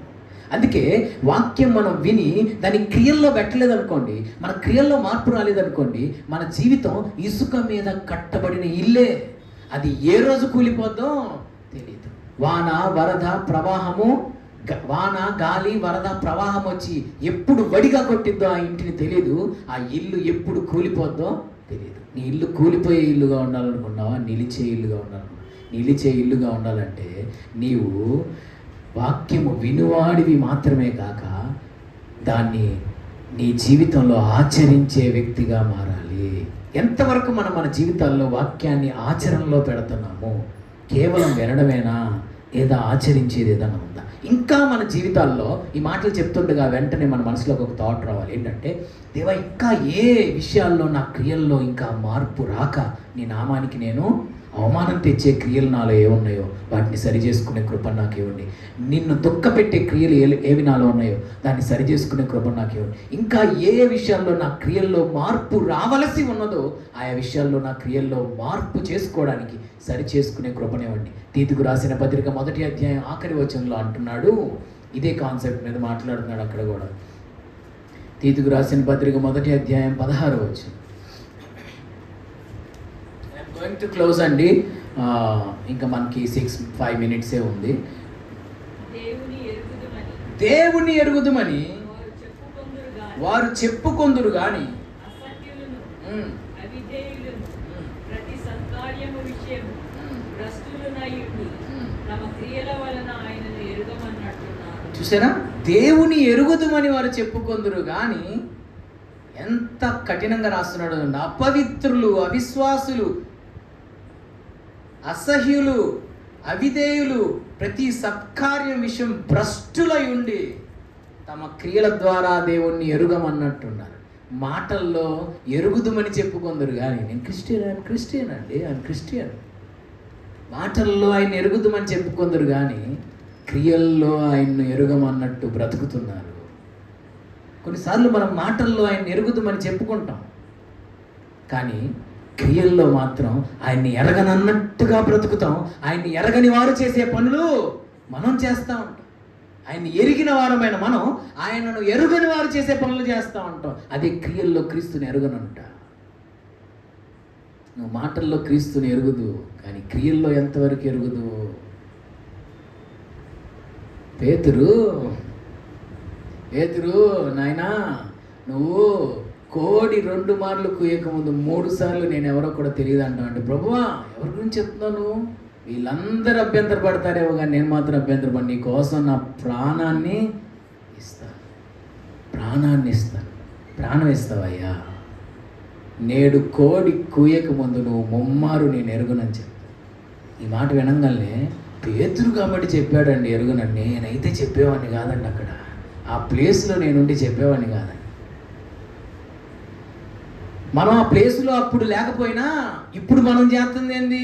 A: అందుకే వాక్యం మనం విని దాన్ని క్రియల్లో పెట్టలేదనుకోండి, మన క్రియల్లో మార్పు రాలేదనుకోండి, మన జీవితం ఇసుక మీద కట్టబడిన ఇల్లే. అది ఏ రోజు కూలిపోద్దో తెలియదు. వాన గాలి వరద ప్రవాహం వచ్చి ఎప్పుడు వడిగా కొట్టిద్దో ఆ ఇంటిని తెలియదు. ఆ ఇల్లు ఎప్పుడు కూలిపోద్దో తెలియదు. నీ ఇల్లు కూలిపోయే ఇల్లుగా ఉండాలనుకున్నావా, నిలిచే ఇల్లుగా ఉండాలనుకున్నావా? నిలిచే ఇల్లుగా ఉండాలంటే నీవు వాక్యము వినువాడివి మాత్రమే కాక దాన్ని నీ జీవితంలో ఆచరించే వ్యక్తిగా మారాలి. ఎంతవరకు మనం మన జీవితాల్లో వాక్యాన్ని ఆచరణలో పెడుతున్నాము? కేవలం వినడమేనా, లేదా ఆచరించేది ఏదైనా ఉందా? ఇంకా మన జీవితాల్లో ఈ మాటలు చెప్తుండగా వెంటనే మన మనసులోకి ఒక థాట్ రావాలి. ఏంటంటే, దేవా ఇంకా ఏ విషయాల్లో నా క్రియల్లో ఇంకా మార్పు రాక నీ నామానికి నేను అవమానం తెచ్చే క్రియలు నాలో ఏమున్నాయో వాటిని సరి చేసుకునే కృప నాకు ఇవ్వండి. నిన్ను దుఃఖపెట్టే క్రియలు ఏవి నాలో ఉన్నాయో దాన్ని సరి చేసుకునే కృప నాకు ఇవ్వండి. ఇంకా ఏ ఏ విషయాల్లో నా క్రియల్లో మార్పు రావలసి ఉన్నదో ఆయా విషయాల్లో నా క్రియల్లో మార్పు చేసుకోవడానికి సరి చేసుకునే కృపనివ్వండి. తీతుకు రాసిన పత్రిక 1వ అధ్యాయం ఆఖరి వచనంలో అంటున్నాడు, ఇదే కాన్సెప్ట్ మీద మాట్లాడుతున్నాడు అక్కడ కూడా. తీతుకు రాసిన పత్రిక 1వ అధ్యాయం 16వ వచనం. ఐఎమ్ గోయింగ్ టు క్లోజ్ అండి. ఇంకా మనకి 5 మినిట్సే ఉంది. దేవుని ఎరుగుదుమని వారు చెప్పుకొందురు గాని
C: అసత్యులను, అవిధేయులను, ప్రతి సత్కార్యము విషయము భ్రష్టులనయుండి తమ క్రియల వలన ఆయనను ఎరుగమన్నట్టున్నారు.
A: చూసారా, దేవుని ఎరుగుదుమని వారు చెప్పుకొందురు గాని ఎంత కఠినంగా రాస్తున్నాడు. అపవిత్రులు, అవిశ్వాసులు, అసహ్యులు, అవిధేయులు, ప్రతి సత్కార్యం విషయం భ్రష్టులై ఉండి తమ క్రియల ద్వారా దేవుణ్ణి ఎరుగమన్నట్టున్నారు. మాటల్లో ఎరుగుదుమని చెప్పుకొందరు కానీ నేను క్రిస్టియన్ అండి, ఆయన క్రిస్టియన్. మాటల్లో ఆయన ఎరుగుదుమని చెప్పుకొందరు కానీ క్రియల్లో ఆయన్ను ఎరుగమన్నట్టు బ్రతుకుతున్నారు. కొన్నిసార్లు మనం మాటల్లో ఆయన ఎరుగుదుమని చెప్పుకుంటాం, కానీ క్రియల్లో మాత్రం ఆయన్ని ఎరగనన్నట్టుగా బ్రతుకుతాం. ఆయన్ని ఎరగని వారు చేసే పనులు మనం చేస్తూ ఉంటాం. ఆయన్ని ఎరిగిన వారమైన మనం ఆయనను ఎరుగని వారు చేసే పనులు చేస్తూ ఉంటాం. అదే క్రియల్లో క్రీస్తుని ఎరుగనంట. నువ్వు మాటల్లో క్రీస్తుని ఎరుగుదు, కానీ క్రియల్లో ఎంతవరకు ఎరుగుదు? పేతురు నాయనా, నువ్వు కోడి 2 మార్లు కూయకముందు 3 సార్లు నేను ఎవరో కూడా తెలియదు అంటావు అంటే, ప్రభువా ఎవరి గురించి చెప్తున్నాను? వీళ్ళందరూ అభ్యంతర పడతారేమో కానీ నేను మాత్రం అభ్యంతరపడి నీ కోసం నా ప్రాణాన్ని ఇస్తాను. ప్రాణం ఇస్తావయ్యా. నేడు కోడి కూయక ముందు నువ్వు 3 మారు నేను ఎరుగునని చెప్తాను. ఈ మాట వినంగానే పేతురు కాబట్టి చెప్పాడండి ఎరుగునని. నేనైతే చెప్పేవాడిని కాదండి, అక్కడ ఆ ప్లేస్లో నేనుండి చెప్పేవాడిని కాదండి. మనం ఆ ప్లేస్లో అప్పుడు లేకపోయినా ఇప్పుడు మనం చేస్తుంది ఏంది?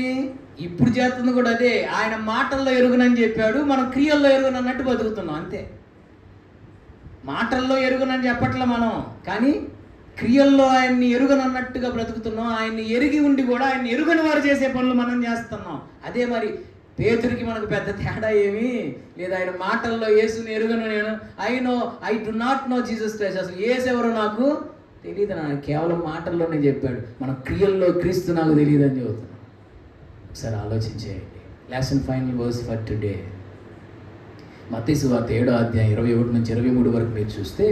A: ఇప్పుడు చేస్తుంది కూడా అదే. ఆయన మాటల్లో ఎరుగునని చెప్పాడు, మనం క్రియల్లో ఎరుగునన్నట్టు బతుకుతున్నాం అంతే. మాటల్లో ఎరుగునని చెప్పట్లే మనం, కానీ క్రియల్లో ఆయన్ని ఎరుగనన్నట్టుగా బ్రతుకుతున్నాం. ఆయన్ని ఎరిగి ఉండి కూడా ఆయన్ని ఎరుగని వారు చేసే పనులు మనం చేస్తున్నాం. అదే మరి పేతురికి మనకు పెద్ద తేడా ఏమీ లేదు. ఆయన మాటల్లో యేసుని ఎరుగను, నేను I do not know Jesus Christ, అసలు యేసు ఎవరో నాకు తెలియదు, నాకు కేవలం మాటల్లోనే చెప్పాడు. మన క్రియల్లో క్రీస్తు నాకు తెలియదు అని చెబుతున్నాం. ఒకసారి ఆలోచించేయండి. Lesson final verse for today, మత్తయి సువార్త 7వ అధ్యాయం 21 నుంచి 23 వరకు మీరు చూస్తే,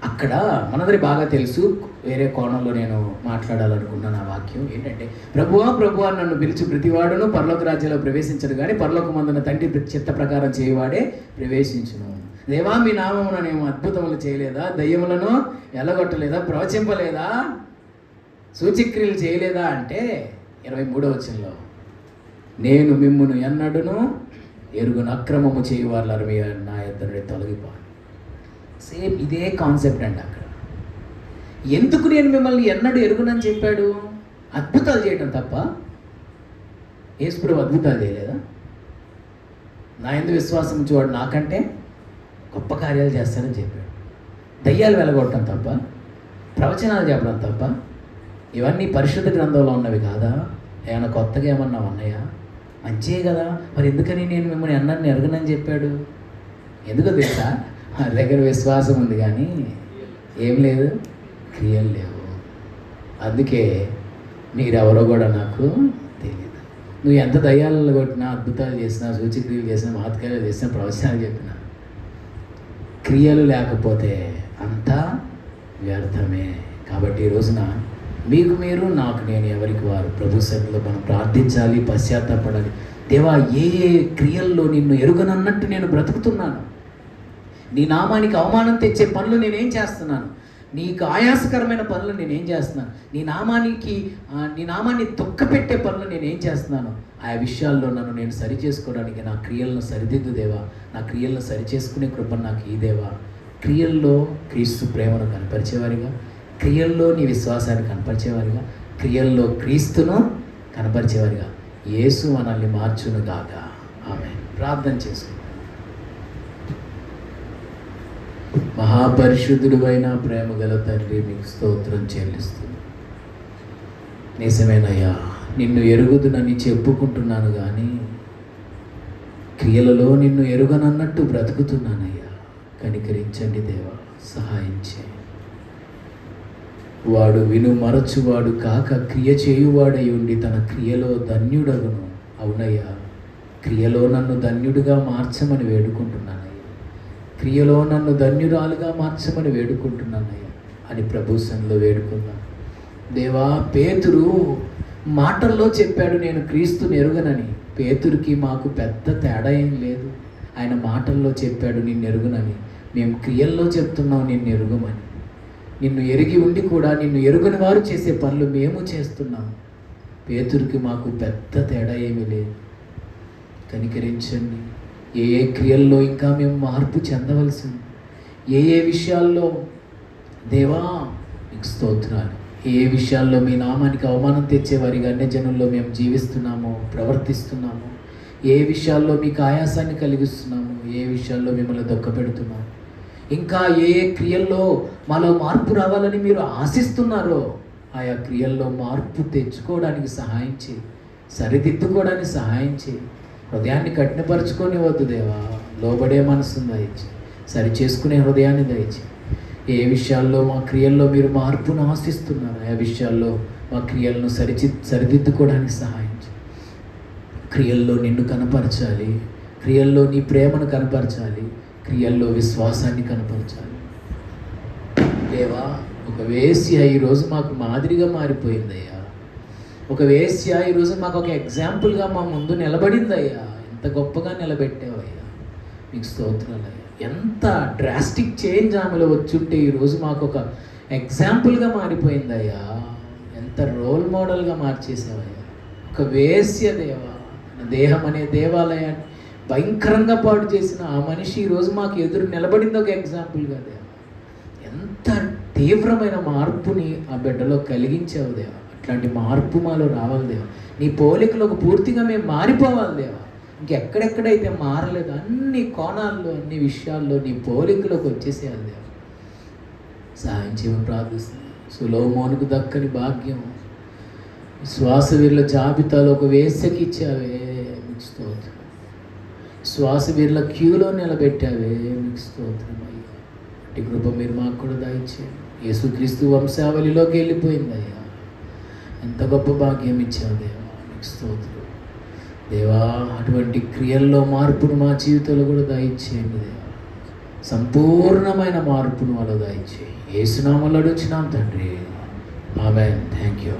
A: అక్కడ మనందరికీ బాగా తెలుసు. వేరే కోణంలో నేను మాట్లాడాలనుకున్నాను. ఆ వాక్యం ఏంటంటే, ప్రభువా నన్ను పిలిచి ప్రతివాడును పరలోక రాజ్యంలో ప్రవేశించడు కానీ పరలోకమందున తండ్రి చిత్త ప్రకారం చేయవాడే ప్రవేశించును. దేవా మీ నామమున నేను అద్భుతములు చేయలేదా? దయ్యములను ఎలగొట్టలేదా? ప్రవచింపలేదా? సూచక్రియలు చేయలేదా? అంటే 23వ వచనంలో, నేను మిమ్మును ఎన్నడును ఎరుగును, అక్రమము చేయవారు నా ఇద్దరు తొలగిపో. సేమ్ ఇదే కాన్సెప్ట్ అండి అక్కడ. ఎందుకు నేను మిమ్మల్ని ఎన్నడూ ఎరుగునని చెప్పాడు? అద్భుతాలు చేయటం తప్ప. యేసుప్రభు అద్భుతాలు చేయలేదా? నా యందు విశ్వాసం చూడు నాకంటే గొప్ప కార్యాలు చేస్తానని చెప్పాడు. దయ్యాలు వెలగొట్టడం తప్ప, ప్రవచనాలు చెప్పడం తప్ప, ఇవన్నీ పరిశుద్ధ గ్రంథంలో ఉన్నవి కాదా? ఏమైనా కొత్తగా ఏమన్నా ఉన్నాయా? మంచిదే కదా. మరి ఎందుకని నేను మిమ్మల్ని ఎన్నడూ ఎరగనని చెప్పాడు? ఎందుకో తెలుసా? మా దగ్గర విశ్వాసం ఉంది కానీ ఏం లేదు, క్రియలు లేవు. అందుకే మీరెవరో కూడా నాకు తెలియదు. నువ్వు ఎంత దయ్యాలలో కొట్టినా, అద్భుతాలు చేసినా, సూచక్రియలు చేసినా, మహత్కార్యాలు చేసినా, ప్రవచనాలు చెప్పినా, క్రియలు లేకపోతే అంతా వ్యర్థమే. కాబట్టి ఈ రోజున మీకు మీరు, నాకు నేను, ఎవరికి వారు ప్రభు సన్నిధిలో మనం ప్రార్థించాలి, పశ్చాత్తాపడాలి. దేవా, ఏ ఏ క్రియల్లో నిన్ను ఎరుగనన్నట్టు నేను బ్రతుకుతున్నాను? నీ నామానికి అవమానం తెచ్చే పనులు నేనేం చేస్తున్నాను? నీకు ఆయాసకరమైన పనులు నేనేం చేస్తున్నాను? నీ నామాన్ని దుఃఖపెట్టే పనులు నేనేం చేస్తున్నాను? ఆ విషయాల్లో నన్ను నేను సరి చేసుకోవడానికి నా క్రియలను సరిదిద్దు దేవా. నా క్రియలను సరి చేసుకునే కృపను నాకు ఈ దేవా. క్రియల్లో క్రీస్తు ప్రేమను కనపరిచేవారిగా, క్రియల్లో నీ విశ్వాసాన్ని కనపరిచేవారిగా, క్రియల్లో క్రీస్తును కనపరిచేవారిగా యేసు మనల్ని మార్చును గాక. ఆమె ప్రార్థన చేసుకుందాం. మహాపరిశుద్ధుడువైన ప్రేమ గల తండ్రి, మీకు స్తోత్రం చెల్లిస్తుంది. నిజమేనయ్యా, నిన్ను ఎరుగుదునని చెప్పుకుంటున్నాను కానీ క్రియలలో నిన్ను ఎరుగనన్నట్టు బ్రతుకుతున్నానయ్యా. కనికరించండి దేవా, సహాయం చేయండి. వాడు వినుమరచువాడు కాక క్రియ చేయువాడై ఉండి తన క్రియలో ధన్యుడగును. అవునయ్యా, క్రియలో నన్ను ధన్యుడిగా మార్చమని వేడుకుంటున్నానయ్యా. క్రియలో నన్ను ధన్యురాలుగా మార్చమని వేడుకుంటున్నానయ్యా అని ప్రభు సన్నిధిలో వేడుకుందాం. దేవా, పేతురు మాటల్లో చెప్పాడు నేను క్రీస్తుని ఎరుగనని. పేతురుకి మాకు పెద్ద తేడా ఏం లేదు. ఆయన మాటల్లో చెప్పాడు నిన్ను ఎరుగునని, మేము క్రియల్లో చెప్తున్నాం నిన్ను ఎరుగమని. నిన్ను ఎరిగి ఉండి కూడా నిన్ను ఎరుగని వారు చేసే పనులు మేము చేస్తున్నాం. పేతురుకి మాకు పెద్ద తేడా ఏమీ లేదు. కనికరించండి. ఏ ఏ క్రియల్లో ఇంకా మేము మార్పు చెందవలసింది, ఏ విషయాల్లో దేవా మీకు స్తోత్రాలు, ఏ విషయాల్లో మీ నామానికి అవమానం తెచ్చేవారిగా అన్యజనుల్లో మేము జీవిస్తున్నామో, ప్రవర్తిస్తున్నామో, ఏ విషయాల్లో మీకు ఆయాసాన్ని కలిగిస్తున్నాము, ఏ విషయాల్లో మిమ్మల్ని దుఃఖపెడుతున్నాము, ఇంకా ఏ క్రియల్లో మాలో మార్పు రావాలని మీరు ఆశిస్తున్నారో ఆయా క్రియల్లో మార్పు తెచ్చుకోవడానికి సహాయం చేయి, సరిదిద్దుకోవడానికి సహాయం చేయి. హృదయాన్ని కఠినపరుచుకొని వద్దు దేవా, లోబడే మనసును దయచి, సరి చేసుకునే హృదయాన్ని దయచి. ఏ విషయాల్లో మా క్రియల్లో మీరు మార్పును ఆశిస్తున్నారు, ఆ విషయాల్లో మా క్రియలను సరిదిద్దుకోవడానికి సహాయం చేయి. క్రియల్లో నిన్ను కనపరచాలి, క్రియల్లో నీ ప్రేమను కనపరచాలి, క్రియల్లో విశ్వాసాన్ని కనపరచాలి. దేవా, ఒక వేశ్య ఈరోజు మాకు మాదిరిగా మారిపోయిందయ్యా. ఒక వేశ్య ఈరోజు మాకు ఒక ఎగ్జాంపుల్గా మా ముందు నిలబడిందయ్యా. ఎంత గొప్పగా నిలబెట్టావయ్యా, మీకు స్తోత్రాలయ్యా. ఎంత డ్రాస్టిక్ చేంజ్ ఆమెలో వచ్చుంటే ఈరోజు మాకు ఒక ఎగ్జాంపుల్గా మారిపోయిందయ్యా. ఎంత రోల్ మోడల్గా మార్చేసావయ్యా. ఒక వేశ్య దేవా, దేహం అనే దేవాలయాన్ని భయంకరంగా పాడు చేసిన ఆ మనిషి ఈరోజు మాకు ఎదురు నిలబడింది ఒక ఎగ్జాంపుల్గా దేవా. ఎంత తీవ్రమైన మార్పుని ఆ బిడ్డలో కలిగించావు దేవా. అట్లాంటి మార్పు మాలో రావాలి దేవా. నీ పోలికలకు పూర్తిగా మేము మారిపోవాలి దేవా. ఇంకెక్కడెక్కడైతే మారలేదు అన్ని కోణాల్లో, అన్ని విషయాల్లో నీ పోలికలోకి వచ్చేసేయాలి దేవా. సహాయం చేయమని ప్రార్థిస్తున్నాను. సులోమోనుకు దక్కని భాగ్యం శ్వాస వీళ్ళ జాబితాలో ఒక వేసకి ఇచ్చావే, మీకు స్తోత్రం. శ్వాస వీళ్ళ క్యూలో నిలబెట్టావే, మీకు స్తోత్రం అయ్యా. అట్టి కృప మీరు మాకు కూడా దయచేయండి. యేసుక్రీస్తు వంశావళిలోకి వెళ్ళిపోయింది అయ్యా. ఎంత గొప్ప భాగ్యం ఇచ్చావు దేవా, మీకు స్తోత్రం దేవా. అటువంటి క్రియల్లో మార్పును మా జీవితంలో కూడా దయచేయండి దేవా. సంపూర్ణమైన మార్పును వాళ్ళు దయచేయి. యేసు నామములో అడుగుచున్నాం తండ్రి, ఆమేన్. Thank you.